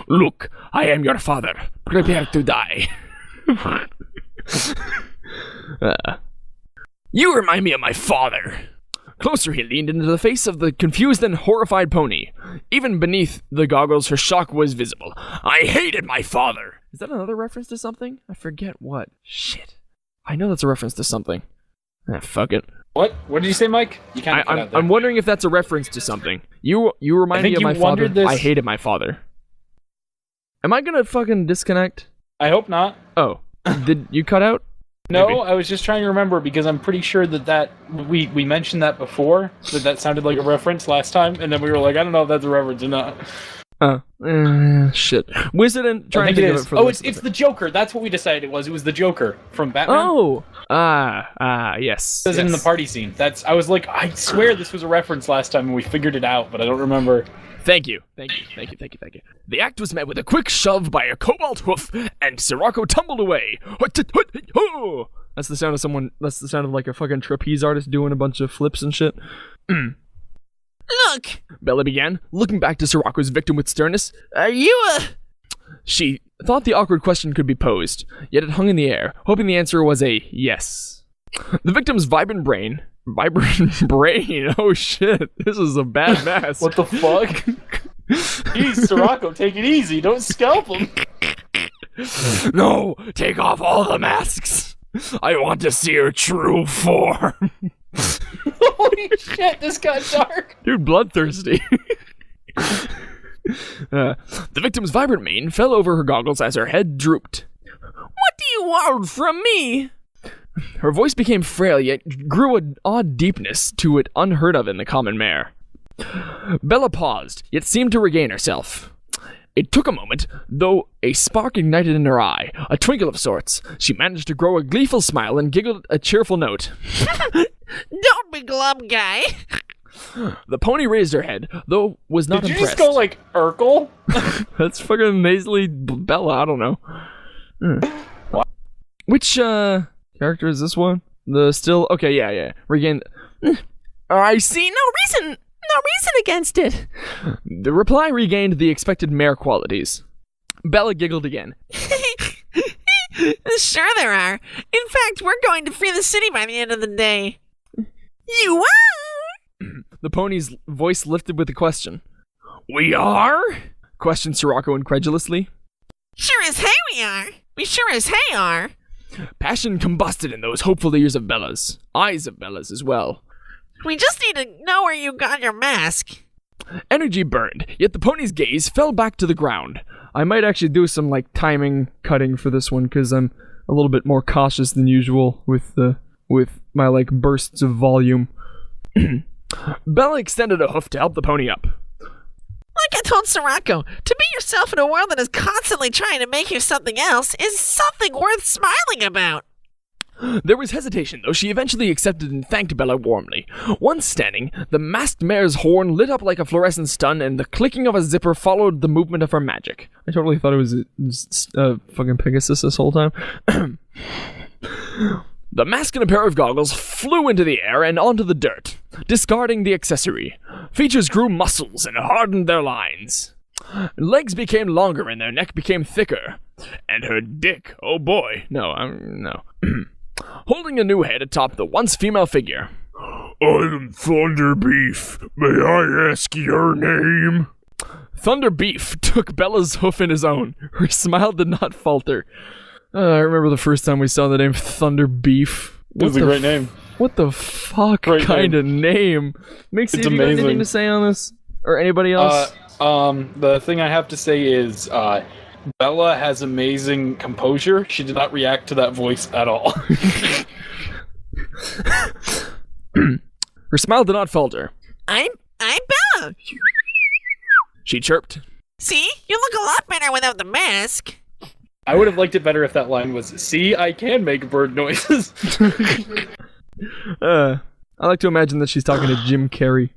Speaker 1: Look, I am your father. Prepare to die. You remind me of my father. Closer he leaned into the face of the confused and horrified pony. Even beneath the goggles, her shock was visible. I hated my father! Is that another reference to something? I forget what. Shit. I know that's a reference to something. Fuck it.
Speaker 3: What? What did you say, Mike? You kind of cut out there.
Speaker 1: I'm wondering if that's a reference to something. You remind me of my father. I hated my father. Am I gonna fucking disconnect?
Speaker 3: I hope not.
Speaker 1: Oh. Did you cut out?
Speaker 3: No,
Speaker 1: Maybe.
Speaker 3: I was just trying to remember because I'm pretty sure that we mentioned that before, that sounded like a reference last time, and then we were like, I don't know if that's a reference or not.
Speaker 1: Shit. Wizard and trying to think of it for
Speaker 3: it's the Joker. That's what we decided it was. It was the Joker from Batman.
Speaker 1: Oh! Yes.
Speaker 3: It was in the party scene. I was like, I swear this was a reference last time and we figured it out, but I don't remember.
Speaker 1: Thank you. The act was met with a quick shove by a cobalt hoof, and Sirocco tumbled away. That's the sound of like a fucking trapeze artist doing a bunch of flips and shit. Look! Bella began, looking back to Sirocco's victim with sternness. Are you She thought the awkward question could be posed, yet it hung in the air, hoping the answer was a yes. The victim's vibrant brain, oh shit, this is a bad mess.
Speaker 3: What the fuck? Jeez, Sirocco, take it easy, don't scalp him.
Speaker 1: No, take off all the masks. I want to see her true form.
Speaker 3: Holy shit, this got dark.
Speaker 1: Dude, bloodthirsty. The victim's vibrant mane fell over her goggles as her head drooped. What do you want from me? Her voice became frail, yet grew an odd deepness to it unheard of in the common mare. Bella paused, yet seemed to regain herself. It took a moment, though a spark ignited in her eye, a twinkle of sorts. She managed to grow a gleeful smile and giggled a cheerful note. Don't be glum, guy. The pony raised her head, though was not impressed.
Speaker 3: Did you just go like Urkel?
Speaker 1: That's fucking nasally Bella, I don't know.
Speaker 3: What?
Speaker 1: Which, character is this one? Okay, yeah. Regain. I see no reason against it. The reply regained the expected mare qualities. Bella giggled again.
Speaker 8: Sure there are. In fact, we're going to free the city by the end of the day. You are?
Speaker 1: The pony's voice lifted with a question. We are? Questioned Sirocco incredulously.
Speaker 8: Sure as hey we are. We sure as hey are.
Speaker 1: Passion combusted in those hopeful ears of Bella's. Eyes of Bella's as well.
Speaker 8: We just need to know where you got your mask.
Speaker 1: Energy burned, yet the pony's gaze fell back to the ground. I might actually do some, timing cutting for this one, because I'm a little bit more cautious than usual with my, bursts of volume. Bella extended a hoof to help the pony up.
Speaker 8: Look told Sirocco, to be yourself in a world that is constantly trying to make you something else is something worth smiling about.
Speaker 1: There was hesitation, though she eventually accepted and thanked Bella warmly. Once standing, the masked mare's horn lit up like a fluorescent stun, and the clicking of a zipper followed the movement of her magic. I totally thought it was fucking Pegasus this whole time. The mask and a pair of goggles flew into the air and onto the dirt, discarding the accessory. Features grew muscles and hardened their lines. Legs became longer and their neck became thicker. And her dick, oh boy, no. Holding a new head atop the once female figure.
Speaker 4: I'm Thunder Beef. May I ask your name?
Speaker 1: Thunder Beef took Bella's hoof in his own. Her smile did not falter. I remember the first time we saw the name Thunder Beef.
Speaker 3: It was a great name.
Speaker 1: What the fuck kind of name? Mixie, do you have anything to say on this? Or anybody else?
Speaker 3: The thing I have to say is, Bella has amazing composure. She did not react to that voice at all.
Speaker 1: Her smile did not falter.
Speaker 8: I'm Bella.
Speaker 1: She chirped.
Speaker 8: See? You look a lot better without the mask.
Speaker 3: I would have liked it better if that line was, see, I can make bird noises.
Speaker 1: I like to imagine that she's talking to Jim Carrey.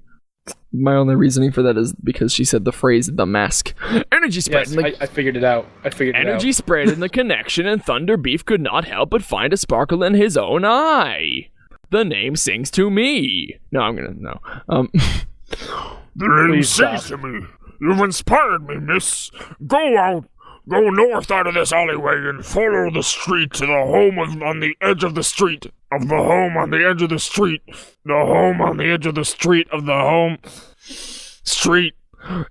Speaker 1: My only reasoning for that is because she said the phrase, the mask. Energy spread.
Speaker 3: Yes, I figured it out.
Speaker 1: Energy spread in the connection, and Thunder Beef could not help but find a sparkle in his own eye. The name sings to me. No.
Speaker 4: The name sings to me. You've inspired me, miss. Go north out of this alleyway and follow the street to the home on the edge of the street of the home on the edge of the street. The home on the edge of the street of the home street.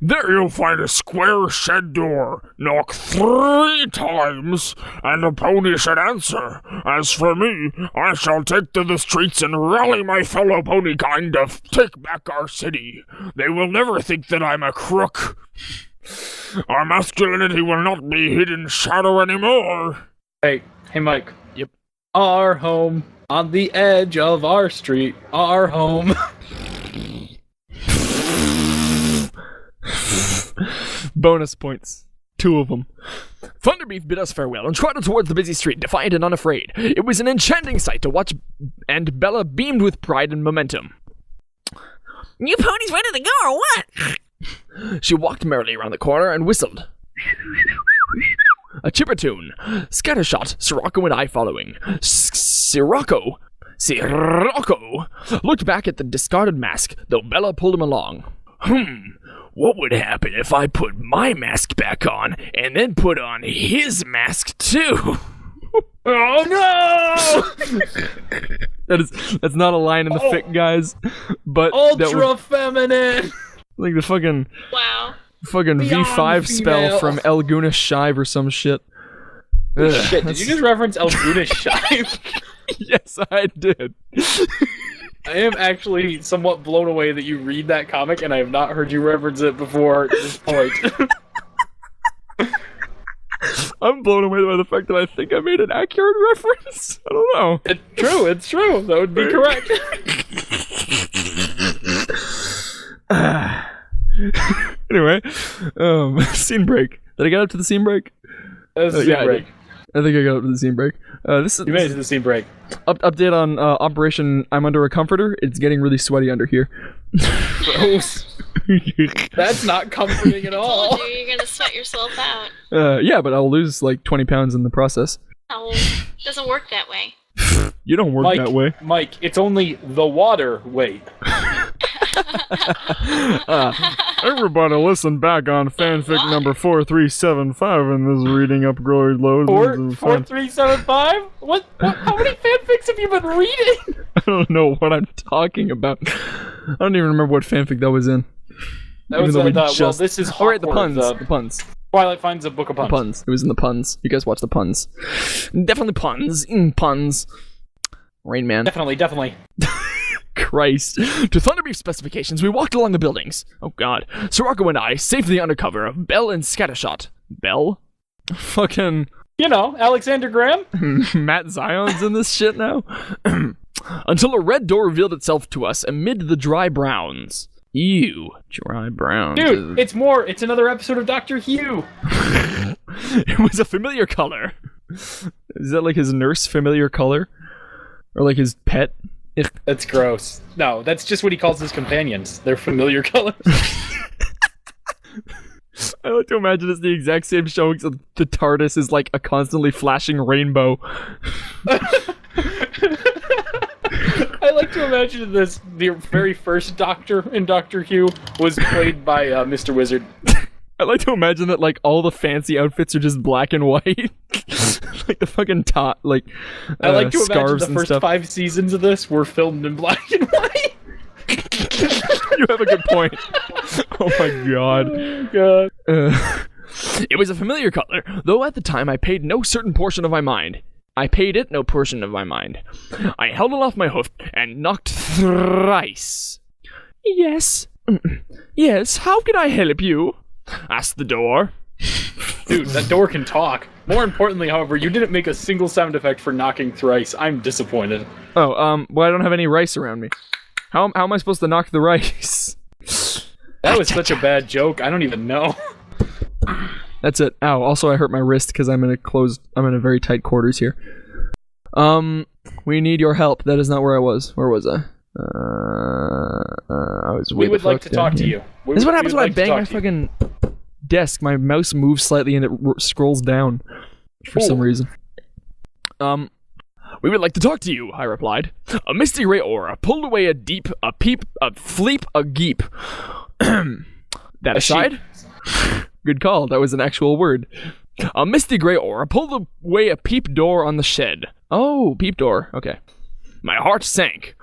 Speaker 4: There you'll find a square shed door. Knock 3 times, and a pony should answer. As for me, I shall take to the streets and rally my fellow pony kind to take back our city. They will never think that I'm a crook. Our masculinity will not be hid in shadow anymore.
Speaker 3: Hey, Mike.
Speaker 1: Yep.
Speaker 3: Our home on the edge of our street. Our home.
Speaker 1: Bonus points. 2 of them. Thunderbeef bid us farewell and trotted towards the busy street, defiant and unafraid. It was an enchanting sight to watch, and Bella beamed with pride and momentum.
Speaker 8: You ponies ready to go or what?
Speaker 1: She walked merrily around the corner and whistled. A chipper tune. Scattershot, Sirocco and I following. Sirocco looked back at the discarded mask, though Bella pulled him along. What would happen if I put my mask back on, and then put on his mask too?
Speaker 3: Oh no!
Speaker 1: That's not a line in the fic, guys. But
Speaker 3: ultra feminine.
Speaker 1: Like the fucking
Speaker 5: Beyond
Speaker 1: V5 spell from El Guna Shive or some shit.
Speaker 3: Shit, did you just reference El Guna Shive?
Speaker 1: Yes, I did.
Speaker 3: I am actually somewhat blown away that you read that comic, and I have not heard you reference it before this point.
Speaker 1: I'm blown away by the fact that I think I made an accurate reference. I don't know.
Speaker 3: It's true. That would be correct.
Speaker 1: Anyway, scene break. Did I get up to the scene break?
Speaker 3: That was the scene break.
Speaker 1: I think I got up to the scene break.
Speaker 3: You made it to the scene break.
Speaker 1: Update on Operation I'm Under a Comforter. It's getting really sweaty under here.
Speaker 3: Gross. That's not comforting at all.
Speaker 5: You're gonna sweat yourself out.
Speaker 1: Yeah, but I'll lose like 20 pounds in the process.
Speaker 5: No, it doesn't work that way.
Speaker 1: You don't work that way.
Speaker 3: Mike, it's only the water weight.
Speaker 1: Everybody listen back on fanfic number 4375 in this reading upgrade load.
Speaker 3: 4375? What? How many fanfics have you been reading?
Speaker 1: I don't know what I'm talking about. I don't even remember what fanfic that was in.
Speaker 3: That was well, this is
Speaker 1: Alright, the puns.
Speaker 3: Twilight finds a book of puns.
Speaker 1: The puns. It was in the puns. You guys watch the puns. Definitely puns. Puns. Rain Man.
Speaker 3: Definitely.
Speaker 1: Christ. To Thunderbeef specifications, we walked along the buildings. Oh god. Sirocco and I, safely under cover of Bell and Scattershot. Bell? Fucking...
Speaker 3: You know, Alexander Graham?
Speaker 1: Matt Zion's in this shit now? Until a red door revealed itself to us amid the dry browns. Ew. Dry brown.
Speaker 3: Dude, it's another episode of Doctor Who.
Speaker 1: It was a familiar color. Is that like his nurse familiar color? Or like his pet?
Speaker 3: That's gross. No, that's just what he calls his companions. They're familiar colors.
Speaker 1: I like to imagine it's the exact same show except the TARDIS is like a constantly flashing rainbow.
Speaker 3: I like to imagine the very first Doctor in Doctor Who was played by Mr. Wizard.
Speaker 1: I like to imagine that like all the fancy outfits are just black and white. Like the fucking top, like
Speaker 3: I like to imagine the first
Speaker 1: stuff.
Speaker 3: 5 seasons of this were filmed in black and white.
Speaker 1: You have a good point. Oh my god.
Speaker 3: Oh god.
Speaker 1: It was a familiar color, though at the time I paid no certain portion of my mind. I paid it no portion of my mind. I held it off my hoof and knocked thrice. Yes. Yes, how can I help you? Asked the door.
Speaker 3: Dude, that door can talk. More importantly, however, you didn't make a single sound effect for knocking thrice. I'm disappointed.
Speaker 1: Oh, well, I don't have any rice around me. How am I supposed to knock the rice?
Speaker 3: That was such a bad joke, I don't even know.
Speaker 1: That's it. Ow, also I hurt my wrist because I'm in a very tight quarters here. We need your help. That is not where I was. Where was I? I was way
Speaker 3: We would like to talk to you.
Speaker 1: This is what happens when I bang my fucking desk. My mouse moves slightly and it scrolls down for some reason. We would like to talk to you, I replied. A misty gray aura pulled away a deep, a peep, a fleep, a geep. That aside? Good call, that was an actual word. A misty gray aura pulled away a peep door on the shed. Oh, peep door, okay. My heart sank.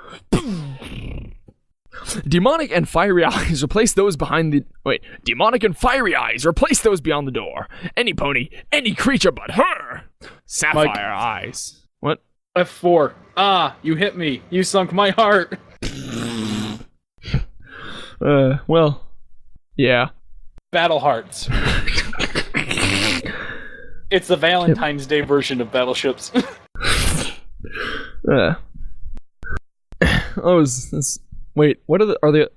Speaker 1: Demonic and fiery eyes replace those behind the... Wait, demonic and fiery eyes replace those beyond the door. Any pony, any creature but her. Sapphire eyes. What?
Speaker 3: F4. Ah, you hit me. You sunk my heart.
Speaker 1: Well, yeah.
Speaker 3: Battle Hearts. It's the Valentine's Day version of battleships.
Speaker 1: Wait, what are the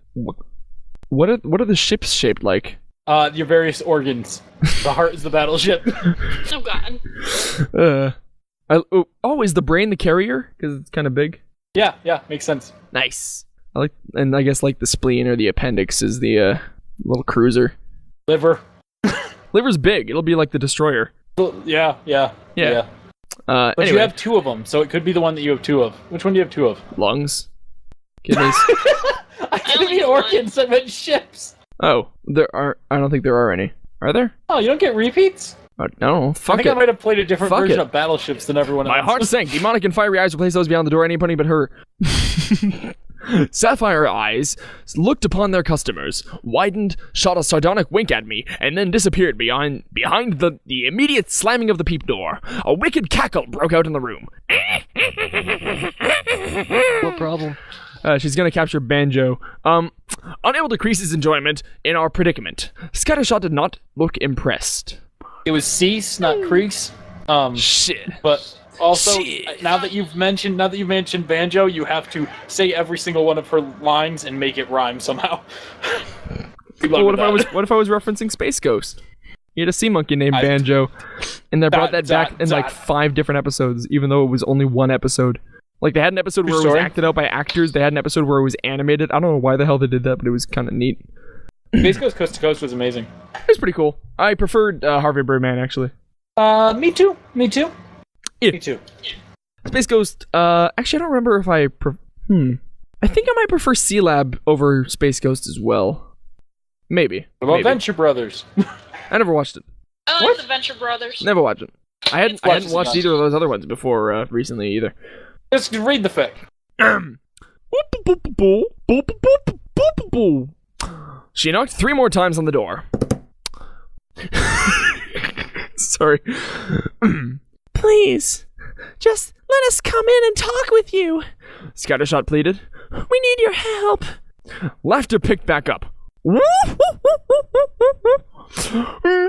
Speaker 1: ships shaped like?
Speaker 3: Your various organs. The heart is the battleship.
Speaker 5: Oh god.
Speaker 1: Is the brain the carrier? Because it's kind of big.
Speaker 3: Yeah, makes sense.
Speaker 1: Nice. I guess like the spleen or the appendix is the little cruiser.
Speaker 3: Liver.
Speaker 1: Liver's big. It'll be like the destroyer.
Speaker 3: Yeah. But
Speaker 1: anyway.
Speaker 3: you have 2 of them, so it could be the one that you have 2 of. Which one do you have 2 of?
Speaker 1: Lungs. Kidneys.
Speaker 3: I didn't mean organs, I meant ships.
Speaker 1: Oh, I don't think there are any. Are there?
Speaker 3: Oh, you don't get repeats?
Speaker 1: No, fuck
Speaker 3: I think
Speaker 1: it.
Speaker 3: I might have played a different
Speaker 1: Fuck
Speaker 3: version
Speaker 1: it.
Speaker 3: of battleships than everyone else.
Speaker 1: My heart sank. Demonic and fiery eyes replace those beyond the door. Any pony but her. Sapphire eyes looked upon their customers, widened, shot a sardonic wink at me, and then disappeared behind the immediate slamming of the peep door. A wicked cackle broke out in the room.
Speaker 2: What problem?
Speaker 1: She's gonna capture Banjo. Unable to decrease his enjoyment in our predicament, Scattershot did not look impressed.
Speaker 3: It was cease, not crease.
Speaker 1: Shit.
Speaker 3: But also, now that you've mentioned Banjo, you have to say every single one of her lines and make it rhyme somehow.
Speaker 1: Well, what if I was referencing Space Ghost? He had a sea monkey named Banjo, and they brought that back in like 5 different episodes, even though it was only 1 episode. Like, they had an episode where it was acted out by actors, they had an episode where it was animated. I don't know why the hell they did that, but it was kind of neat.
Speaker 3: Space Ghost Coast to Coast was amazing.
Speaker 1: It was pretty cool. I preferred Harvey Birdman, actually.
Speaker 3: Me too.
Speaker 1: Yeah.
Speaker 3: Me too.
Speaker 1: Space Ghost, actually, I don't remember if I I think I might prefer C-Lab over Space Ghost as well. Maybe.
Speaker 3: What about Venture Brothers?
Speaker 1: I never watched it.
Speaker 5: I like the Venture Brothers.
Speaker 1: Never watched it. I hadn't watched either of those other ones before recently either.
Speaker 3: Just read the fic.
Speaker 1: She knocked 3 more times on the door. Sorry. Please, just let us come in and talk with you, Scattershot pleaded. We need your help. Laughter picked back up.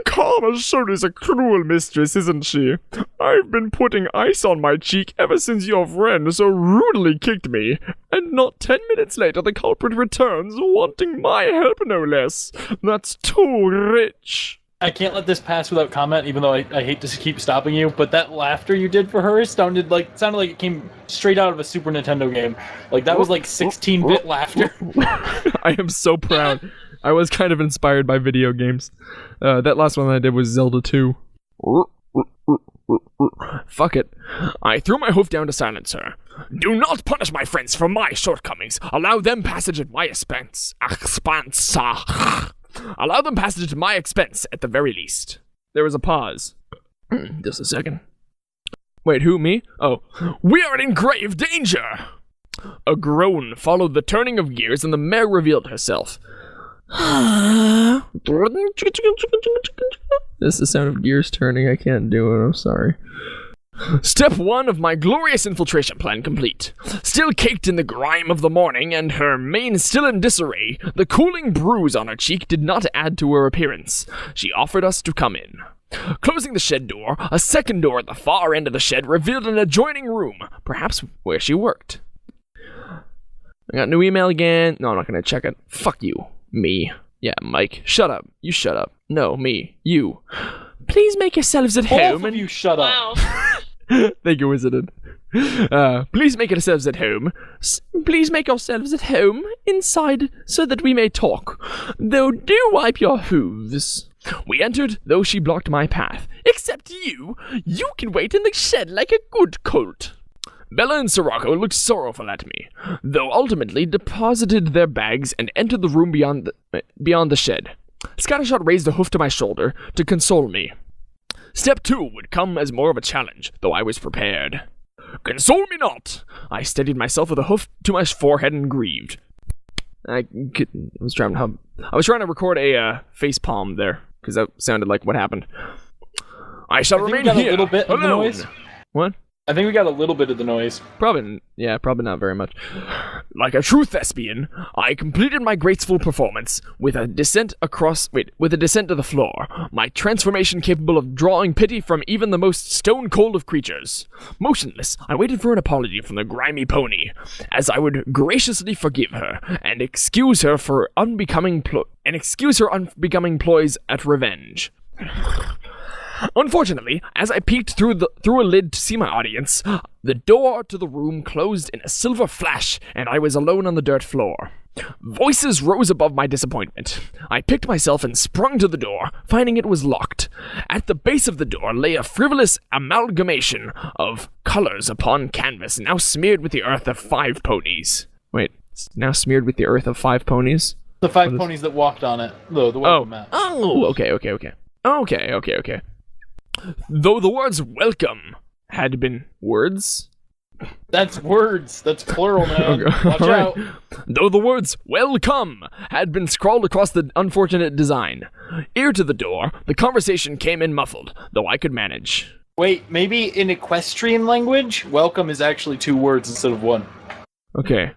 Speaker 7: Karma sure is a cruel mistress, isn't she? I've been putting ice on my cheek ever since your friend so rudely kicked me, and not 10 minutes later the culprit returns, wanting my help no less. That's too rich.
Speaker 3: I can't let this pass without comment, even though I hate to keep stopping you, but that laughter you did for her sounded like it came straight out of a Super Nintendo game. Like, that was like 16-bit laughter.
Speaker 1: I am so proud. I was kind of inspired by video games. That last one I did was Zelda 2. Fuck it. I threw my hoof down to silence her. Do not punish my friends for my shortcomings. Allow them passage at my expense. Allow them passage at my expense, at the very least. There was a pause. Just a second. Wait, who, me? Oh. We are in grave danger! A groan followed the turning of gears, and the mare revealed herself. This is the sound of gears turning. I can't do it, I'm sorry. Step 1 of my glorious infiltration plan complete. Still caked in the grime of the morning and her mane still in disarray, the cooling bruise on her cheek did not add to her appearance. She offered us to come in. Closing the shed door, a second door at the far end of the shed revealed an adjoining room, perhaps where she worked. I got a new email again. No, I'm not gonna check it. Fuck you. Me. Yeah, Mike. Shut up. You shut up. No, me. You. Please make yourselves at home.
Speaker 3: Both of you shut up.
Speaker 1: Thank you, Wizarded. Please make yourselves at home. Please make yourselves at home inside so that we may talk. Though do wipe your hooves. We entered, though she blocked my path. Except you. You can wait in the shed like a good colt. Bella and Sirocco looked sorrowful at me, though ultimately deposited their bags and entered the room beyond the shed. Scattershot raised a hoof to my shoulder to console me. Step 2 would come as more of a challenge, though I was prepared. Console me not! I steadied myself with a hoof to my forehead and grieved. I was trying to record a face palm there, because that sounded like what happened. I shall remain here. A little bit of the noise. What?
Speaker 3: I think we got a little bit of the noise.
Speaker 1: Probably not very much. Like a true thespian, I completed my graceful performance with a descent to the floor, my transformation capable of drawing pity from even the most stone-cold of creatures. Motionless, I waited for an apology from the grimy pony, as I would graciously forgive her and excuse her unbecoming ploys at revenge. Unfortunately, as I peeked through a lid to see my audience, the door to the room closed in a silver flash, and I was alone on the dirt floor. Voices rose above my disappointment. I picked myself and sprung to the door, finding it was locked. At the base of the door lay a frivolous amalgamation of colors upon canvas, now smeared with the earth of 5 ponies. Wait, now smeared with the earth of 5 ponies?
Speaker 3: The 5 ponies that walked on it, though, the welcome mat.
Speaker 1: Oh, okay. Though the words welcome had been words?
Speaker 3: That's words. That's plural, man. Okay. Watch out.
Speaker 1: Though the words welcome had been scrawled across the unfortunate design. Ear to the door, the conversation came in muffled, though I could manage.
Speaker 3: Wait, maybe in equestrian language, welcome is actually 2 words instead of 1.
Speaker 1: Okay.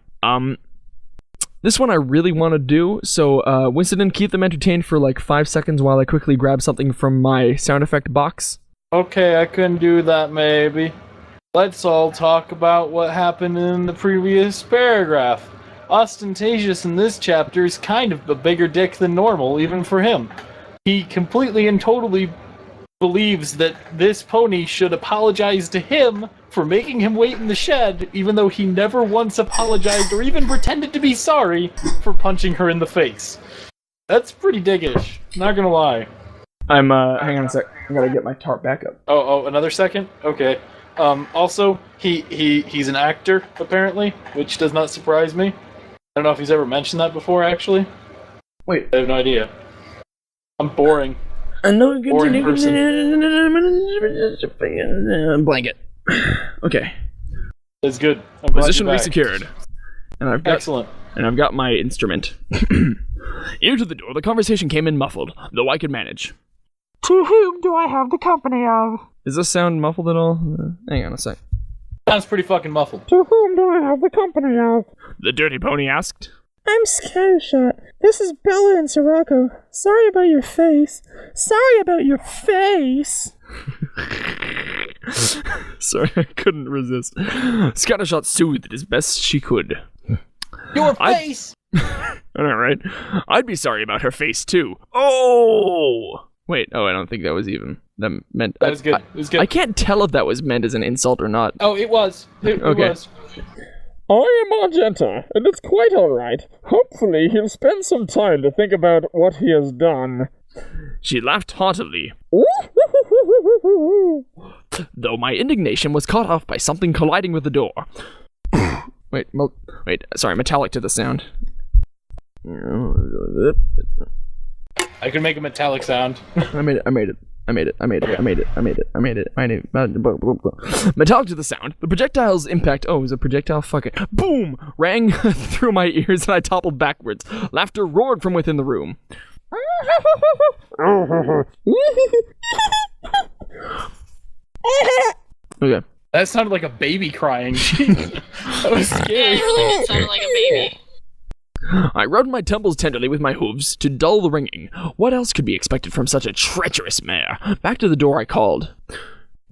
Speaker 1: This one I really want to do, so Winston, keep them entertained for like 5 seconds while I quickly grab something from my sound effect box.
Speaker 3: Okay, I can do that maybe. Let's all talk about what happened in the previous paragraph. Ostentatious in this chapter is kind of a bigger dick than normal, even for him. He completely and totally believes that this pony should apologize to him for making him wait in the shed, even though he never once apologized or even pretended to be sorry for punching her in the face. That's pretty diggish, not gonna lie.
Speaker 1: Hang on a sec, I gotta get my tarp back up.
Speaker 3: Oh, another second? Okay. Also, he's an actor, apparently, which does not surprise me. I don't know if he's ever mentioned that before, actually.
Speaker 1: Wait.
Speaker 3: I have no idea. I'm boring. Boring person.
Speaker 1: Blanket. Okay.
Speaker 3: That's good.
Speaker 1: Position resecured. And
Speaker 3: Excellent.
Speaker 1: And I've got my instrument. Ear to the door, the conversation came in muffled, though I could manage.
Speaker 8: To whom do I have the company of?
Speaker 1: Does this sound muffled at all? Hang on a sec.
Speaker 3: Sounds pretty fucking muffled.
Speaker 8: To whom do I have the company of?
Speaker 1: The dirty pony asked.
Speaker 9: I'm Scattershot. This is Bella and Sirocco. Sorry about your face. Sorry about your face.
Speaker 7: Sorry, I couldn't resist. Scattershot soothed as best she could.
Speaker 3: Your face!
Speaker 7: Alright. I'd be sorry about her face, too. Oh! Wait, I don't think that was even... That meant...
Speaker 3: That was good. It was good.
Speaker 7: I can't tell if that was meant as an insult or not.
Speaker 3: Oh, it was. It was.
Speaker 9: I am Argenta, and it's quite alright. Hopefully he'll spend some time to think about what he has done.
Speaker 7: She laughed heartily. Though my indignation was cut off by something colliding with the door. Wait, sorry, metallic to the sound.
Speaker 3: I can make a metallic sound.
Speaker 7: I made it. Metallic to the sound. The projectile's impact. Oh, it was a projectile? Fuck it. Boom! Rang through my ears and I toppled backwards. Laughter roared from within the room. Okay.
Speaker 3: That sounded like a baby crying. That was scary.
Speaker 5: It sounded like a baby.
Speaker 7: I rubbed my temples tenderly with my hooves to dull the ringing. What else could be expected from such a treacherous mare? Back to the door I called.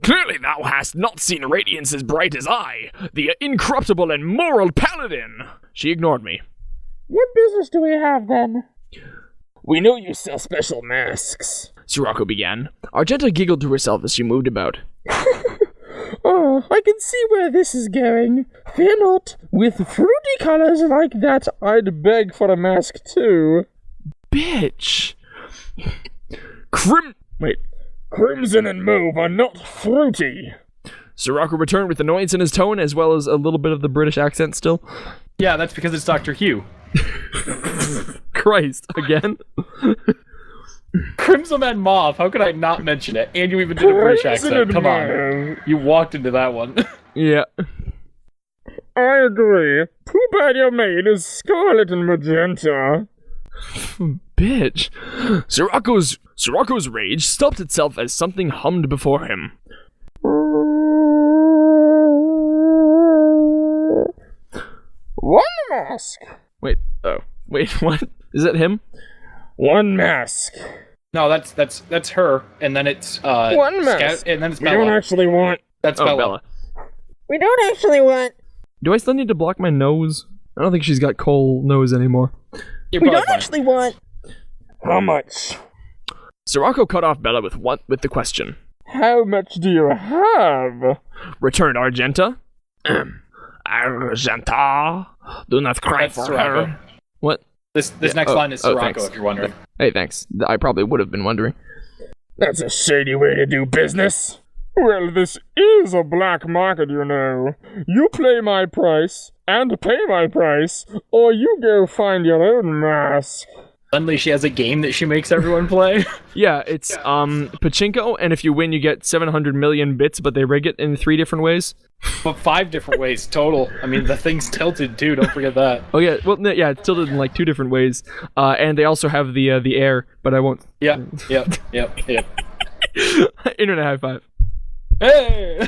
Speaker 7: Clearly thou hast not seen radiance as bright as I, the incorruptible and moral paladin! She ignored me.
Speaker 9: What business do we have, then?
Speaker 7: We know you sell special masks, Sirocco began. Argenta giggled to herself as she moved about.
Speaker 9: Oh, I can see where this is going. Fear not. With fruity colors like that, I'd beg for a mask too.
Speaker 7: Bitch.
Speaker 9: Crimson and mauve are not fruity.
Speaker 7: Sirocco returned with annoyance in his tone, as well as a little bit of the British accent still.
Speaker 3: Yeah, that's because it's Dr. Hugh.
Speaker 7: Christ, again?
Speaker 3: Crimson and Mauve, how could I not mention it? And you even did a British accent, come on. You walked into that one.
Speaker 7: Yeah.
Speaker 9: I agree. Too bad your maid is scarlet and magenta.
Speaker 7: Bitch. Sirocco's rage stopped itself as something hummed before him.
Speaker 9: One mask.
Speaker 7: Wait, what? Is that him?
Speaker 9: One mask.
Speaker 3: No, that's her, and then it's
Speaker 9: one mask.
Speaker 3: And then it's Bella.
Speaker 9: We don't actually want.
Speaker 3: That's Bella.
Speaker 9: We don't actually want.
Speaker 7: Do I still need to block my nose? I don't think she's got coal nose anymore.
Speaker 9: We don't actually want. How much?
Speaker 7: Sirocco cut off Bella with the question.
Speaker 9: How much do you have?
Speaker 7: Returned Argenta. Argenta, do not cry
Speaker 3: That's
Speaker 7: for
Speaker 3: Sirocco.
Speaker 7: her. What?
Speaker 3: This next line is Sirocco, if you're wondering.
Speaker 7: Hey, thanks. I probably would have been wondering.
Speaker 9: That's a shady way to do business. Well, this is a black market, you know. You play my price, and pay my price, or you go find your own mask.
Speaker 3: Suddenly she has a game that she makes everyone play.
Speaker 7: Yeah, it's pachinko, and if you win you get 700 million bits, but they rig it in 3 different ways.
Speaker 3: But 5 different ways total. I mean, the thing's tilted too, don't forget that.
Speaker 7: Oh yeah, well, yeah, it's tilted in like 2 different ways. And they also have the air, but I won't.
Speaker 3: Yep.
Speaker 7: Internet high five.
Speaker 3: Hey!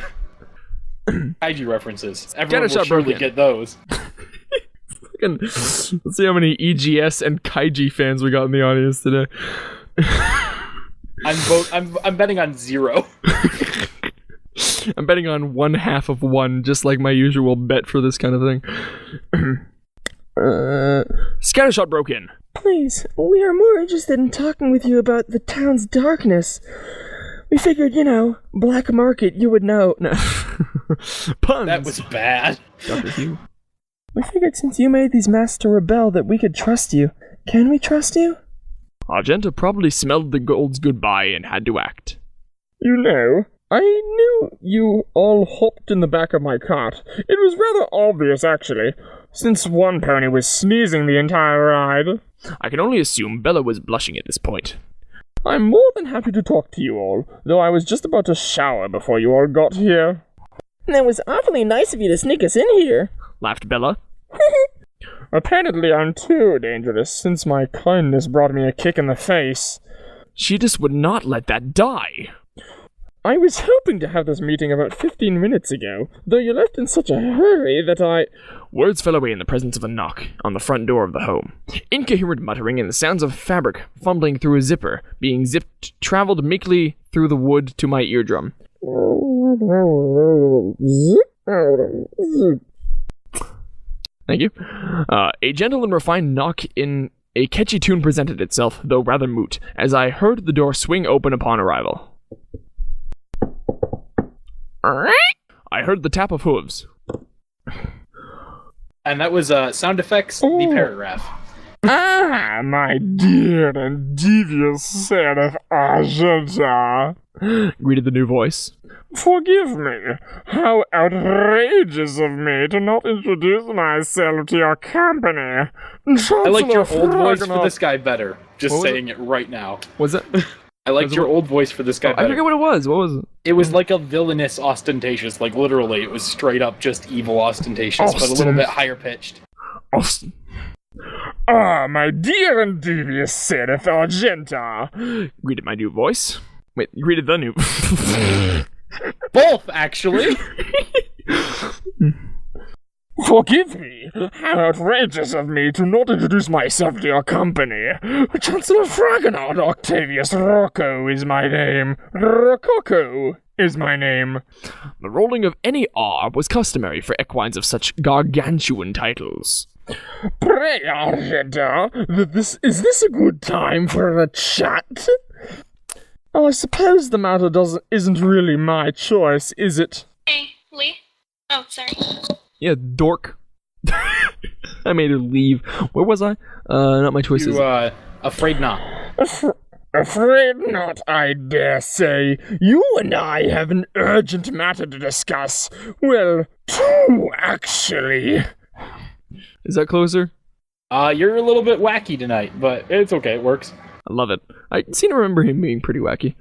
Speaker 3: IG references. Everyone will surely get those.
Speaker 7: Let's see how many EGS and Kaiji fans we got in the audience today.
Speaker 3: I'm betting on 0.
Speaker 7: I'm betting on 1/2 of 1, just like my usual bet for this kind of thing. Scattershot broke in.
Speaker 9: Please, we are more interested in talking with you about the town's darkness. We figured, black market, you would know. No.
Speaker 7: Puns.
Speaker 3: That was bad.
Speaker 7: Dr. Hugh.
Speaker 9: We figured since you made these masks to rebel that we could trust you. Can we trust you?
Speaker 7: Argenta probably smelled the gold's goodbye and had to act.
Speaker 9: I knew you all hopped in the back of my cart. It was rather obvious, actually, since one pony was sneezing the entire ride.
Speaker 7: I can only assume Bella was blushing at this point.
Speaker 9: I'm more than happy to talk to you all, though I was just about to shower before you all got here. That was awfully nice of you to sneak us in here,
Speaker 7: laughed Bella.
Speaker 9: Apparently I'm too dangerous, since my kindness brought me a kick in the face.
Speaker 7: She just would not let that die.
Speaker 9: I was hoping to have this meeting about 15 minutes ago, though you left in such a hurry that I...
Speaker 7: Words fell away in the presence of a knock on the front door of the home. Incoherent muttering and the sounds of fabric fumbling through a zipper being zipped traveled meekly through the wood to my eardrum. Thank you. A gentle and refined knock in a catchy tune presented itself, though rather moot, as I heard the door swing open upon arrival. I heard the tap of hooves.
Speaker 3: And that was sound effects, the paragraph.
Speaker 9: Ah, my dear and devious son of Argenta,
Speaker 7: greeted the new voice.
Speaker 9: Forgive me. How outrageous of me to not introduce myself to your company.
Speaker 3: I like your old voice for this guy better. Just saying it right now.
Speaker 7: Was it?
Speaker 3: I liked your old voice for this guy better.
Speaker 7: I forget what it was. What was it?
Speaker 3: It was like a villainous Ostentatious. Like, literally, it was straight up just evil Ostentatious, but a little bit higher pitched.
Speaker 9: Austin. Ah, my dear and devious son of Argenta,
Speaker 7: greeted my new voice. Wait, you greeted the new...
Speaker 3: Both, actually!
Speaker 9: Forgive me. How outrageous of me to not introduce myself to your company. Chancellor Fragonard Octavius Rocco is my name. Rococo is my name.
Speaker 7: The rolling of any R was customary for equines of such gargantuan titles.
Speaker 9: Pray, Argenta, is this a good time for a chat? Oh, I suppose the matter isn't really my choice, is it?
Speaker 5: Hey, Lee. Oh, sorry.
Speaker 7: Yeah, dork. I made her leave. Where was I? Not my choices.
Speaker 3: Afraid not.
Speaker 9: Afraid not, I dare say. You and I have an urgent matter to discuss. Well, two, actually.
Speaker 7: Is that closer?
Speaker 3: You're a little bit wacky tonight, but it's okay, it works.
Speaker 7: I love it. I seem to remember him being pretty wacky.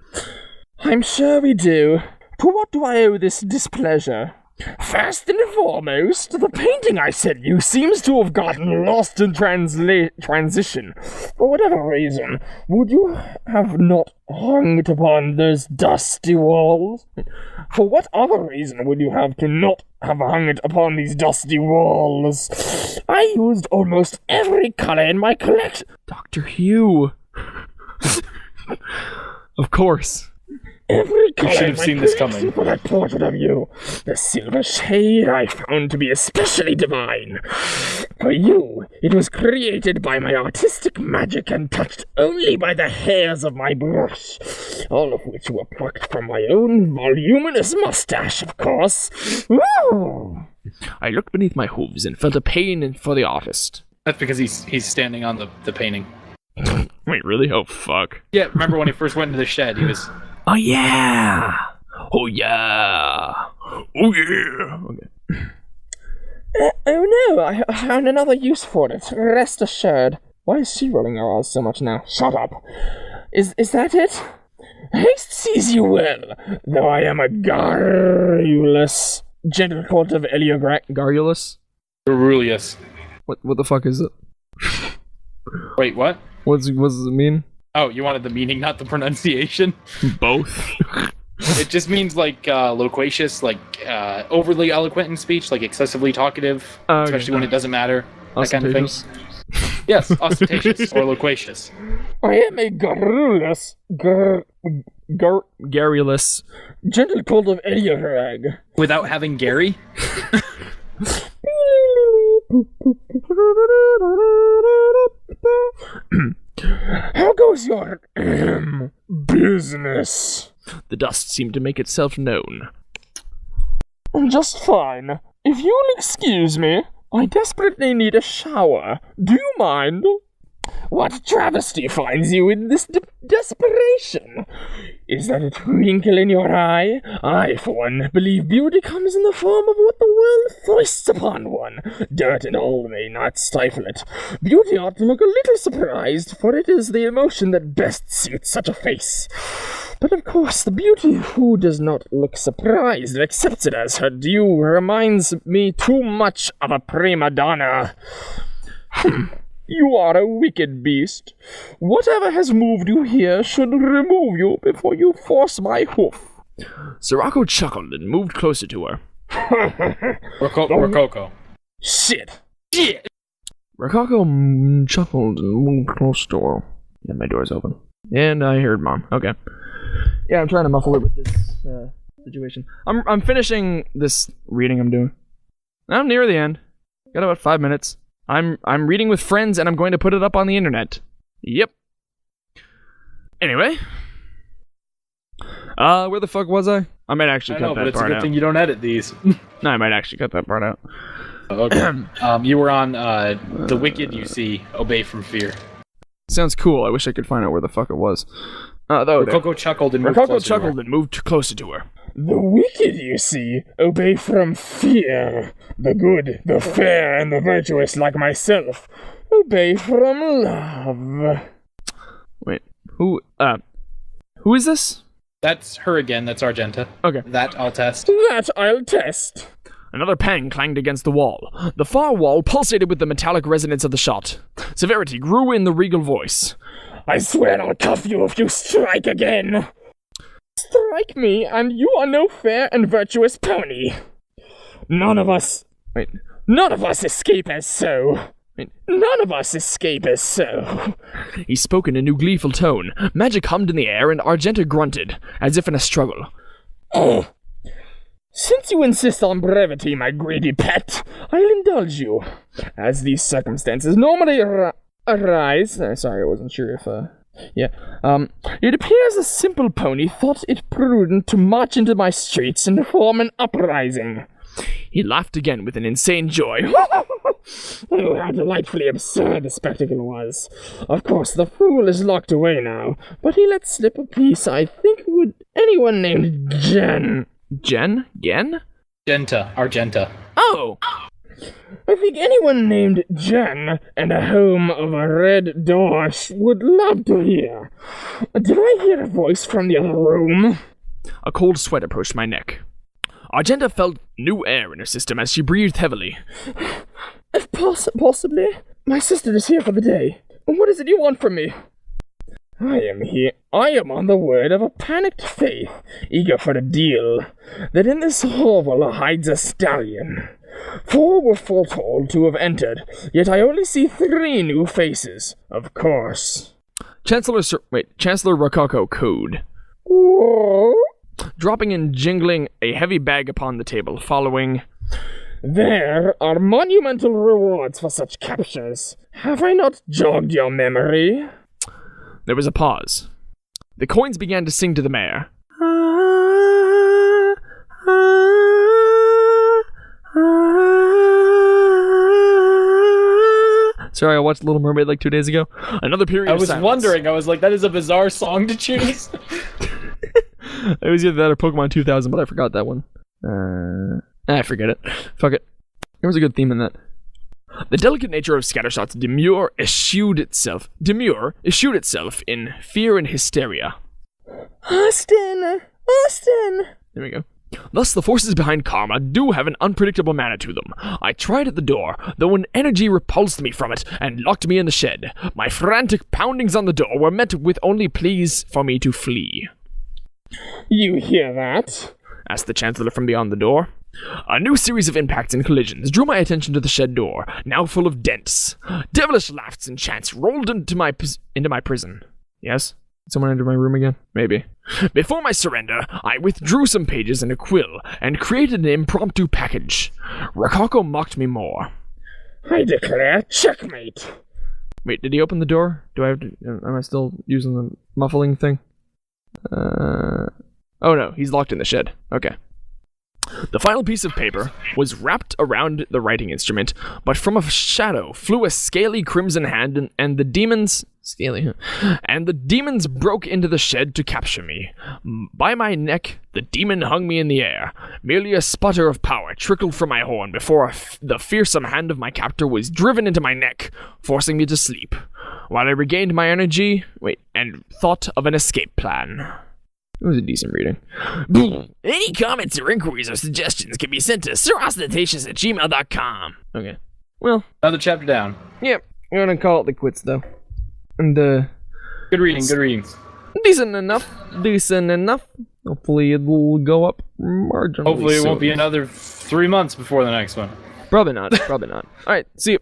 Speaker 9: I'm sure we do. To what do I owe this displeasure? First and foremost, the painting I sent you seems to have gotten lost in transition. For whatever reason, would you have not hung it upon those dusty walls? For what other reason would you have to not have hung it upon these dusty walls? I used almost every color in my collection.
Speaker 7: Dr. Hugh. Of course.
Speaker 9: Every color
Speaker 3: you should have seen this coming.
Speaker 9: For that portrait of you. The silver shade I found to be especially divine. For you, it was created by my artistic magic and touched only by the hairs of my brush, all of which were plucked from my own voluminous mustache, of course. Woo!
Speaker 7: I looked beneath my hooves and felt a pain for the artist.
Speaker 3: That's because he's standing on the painting.
Speaker 7: Wait, really? Oh, fuck.
Speaker 3: Yeah, remember when he first went into the shed, he was...
Speaker 7: Oh, yeah! Oh, yeah! Oh, yeah! Okay.
Speaker 9: Oh, no, I found another use for it. Rest assured. Why is she rolling her eyes so much now? Shut up. Is that it? Haste sees you well, though I am a garrulous gentle court of
Speaker 7: Garrulous?
Speaker 3: Garrulous.
Speaker 7: What the fuck is it?
Speaker 3: Wait, what?
Speaker 7: What does it mean?
Speaker 3: Oh, you wanted the meaning, not the pronunciation?
Speaker 7: Both.
Speaker 3: It just means, like, loquacious, like, overly eloquent in speech, like excessively talkative, especially when it doesn't matter, that kind of thing. Yes, ostentatious or loquacious.
Speaker 9: I am a garrulous,
Speaker 7: garrulous
Speaker 9: gentle colt of Eliorag.
Speaker 3: Without having Gary?
Speaker 9: How goes your business?
Speaker 7: The dust seemed to make itself known.
Speaker 9: Just fine. If you'll excuse me, I desperately need a shower. Do you mind? What travesty finds you in this desperation? Is that a twinkle in your eye? I, for one, believe beauty comes in the form of what the world foists upon one. Dirt and all may not stifle it. Beauty ought to look a little surprised, for it is the emotion that best suits such a face. But of course, the beauty who does not look surprised and accepts it as her due reminds me too much of a prima donna. You are a wicked beast. Whatever has moved you here should remove you before you force my hoof.
Speaker 1: Sirocco chuckled and moved closer to her.
Speaker 3: Rococo.
Speaker 9: Shit.
Speaker 7: Rococo chuckled and moved closer to her. Yeah, my door's open. And I heard Mom. Okay. Yeah, I'm trying to muffle it with this situation. I'm finishing this reading I'm doing. I'm near the end. Got about 5 minutes. I'm reading with friends and I'm going to put it up on the internet. Yep. Anyway. Where the fuck was I? I might actually cut that part out.
Speaker 3: But it's a good thing you don't edit these.
Speaker 7: No, I might actually cut that part out.
Speaker 3: Okay. You were on the wicked you see, obey from fear.
Speaker 7: Sounds cool. I wish I could find out where the fuck it was.
Speaker 3: Rococo chuckled and
Speaker 1: moved closer to her.
Speaker 9: The wicked, you see, obey from fear. The good, the fair, and the virtuous like myself obey from love.
Speaker 7: Wait, who is this?
Speaker 3: That's her again, that's Argenta.
Speaker 7: Okay.
Speaker 3: That I'll test.
Speaker 9: That I'll test.
Speaker 1: Another pang clanged against the wall. The far wall pulsated with the metallic resonance of the shot. Severity grew in the regal voice.
Speaker 9: I swear I'll cuff you if you strike again. Strike me, and you are no fair and virtuous pony. None of us escape as so. None of us escape as so.
Speaker 1: He spoke in a new gleeful tone. Magic hummed in the air, and Argenta grunted, as if in a struggle.
Speaker 9: Oh. Since you insist on brevity, my greedy pet, I'll indulge you. As these circumstances normally arise... sorry, I wasn't sure if, it appears a simple pony thought it prudent to march into my streets and form an uprising.
Speaker 1: He laughed again with an insane joy.
Speaker 9: Oh, how delightfully absurd the spectacle was. Of course, the fool is locked away now, but he let slip a piece I think would anyone named Jen.
Speaker 1: Jen?
Speaker 3: Argenta.
Speaker 1: Oh!
Speaker 9: I think anyone named Jen and a home of a red dosh would love to hear. Did I hear a voice from the other room?
Speaker 1: A cold sweat approached my neck. Argenta felt new air in her system as she breathed heavily.
Speaker 9: If possibly, my sister is here for the day. What is it you want from me? I am here. I am on the word of a panicked faith, eager for a deal, that in this hovel hides a stallion. 4 were foretold to have entered, yet I only see 3 new faces, of course.
Speaker 1: Chancellor Rococo cooed, dropping and jingling a heavy bag upon the table, following...
Speaker 9: There are monumental rewards for such captures. Have I not jogged your memory?
Speaker 1: There was a pause. The coins began to sing to the mare. Sorry, I watched Little Mermaid like 2 days ago. Another period of silence.
Speaker 3: I was wondering, I was like, that is a bizarre song to choose.
Speaker 1: It was either that or Pokemon 2000, but I forgot that one. I forget it. Fuck it. There was a good theme in that. The delicate nature of Scattershot's demure eschewed itself in fear and hysteria.
Speaker 9: Austin!
Speaker 1: There we go. Thus, the forces behind karma do have an unpredictable manner to them. I tried at the door, though an energy repulsed me from it and locked me in the shed. My frantic poundings on the door were met with only pleas for me to flee.
Speaker 9: You hear that?
Speaker 1: Asked the Chancellor from beyond the door. A new series of impacts and collisions drew my attention to the shed door, now full of dents. Devilish laughs and chants rolled into my prison. Yes? Did someone enter my room again? Maybe. Before my surrender, I withdrew some pages and a quill, and created an impromptu package. Rococo mocked me more.
Speaker 9: I declare checkmate.
Speaker 1: Wait, did he open the door? Do I have to... Am I still using the muffling thing? Oh no, he's locked in the shed. Okay. The final piece of paper was wrapped around the writing instrument, but from a shadow flew a scaly crimson hand, and the demons... Scaly, huh? And the demons broke into the shed to capture me. By my neck, the demon hung me in the air. Merely a sputter of power trickled from my horn before the fearsome hand of my captor was driven into my neck, forcing me to sleep, while I regained my energy, and thought of an escape plan. It was a decent reading. Any comments or inquiries or suggestions can be sent to sirostentatious@gmail.com. Okay. Well.
Speaker 3: Another chapter down.
Speaker 1: Yep. I'm gonna call it the quits, though. And,
Speaker 3: Good reading.
Speaker 1: Decent enough.
Speaker 7: Hopefully it'll go up marginally.
Speaker 3: Hopefully it
Speaker 7: soon.
Speaker 3: won't be another 3 months before the next one.
Speaker 7: Probably not. Probably not. All right. See you.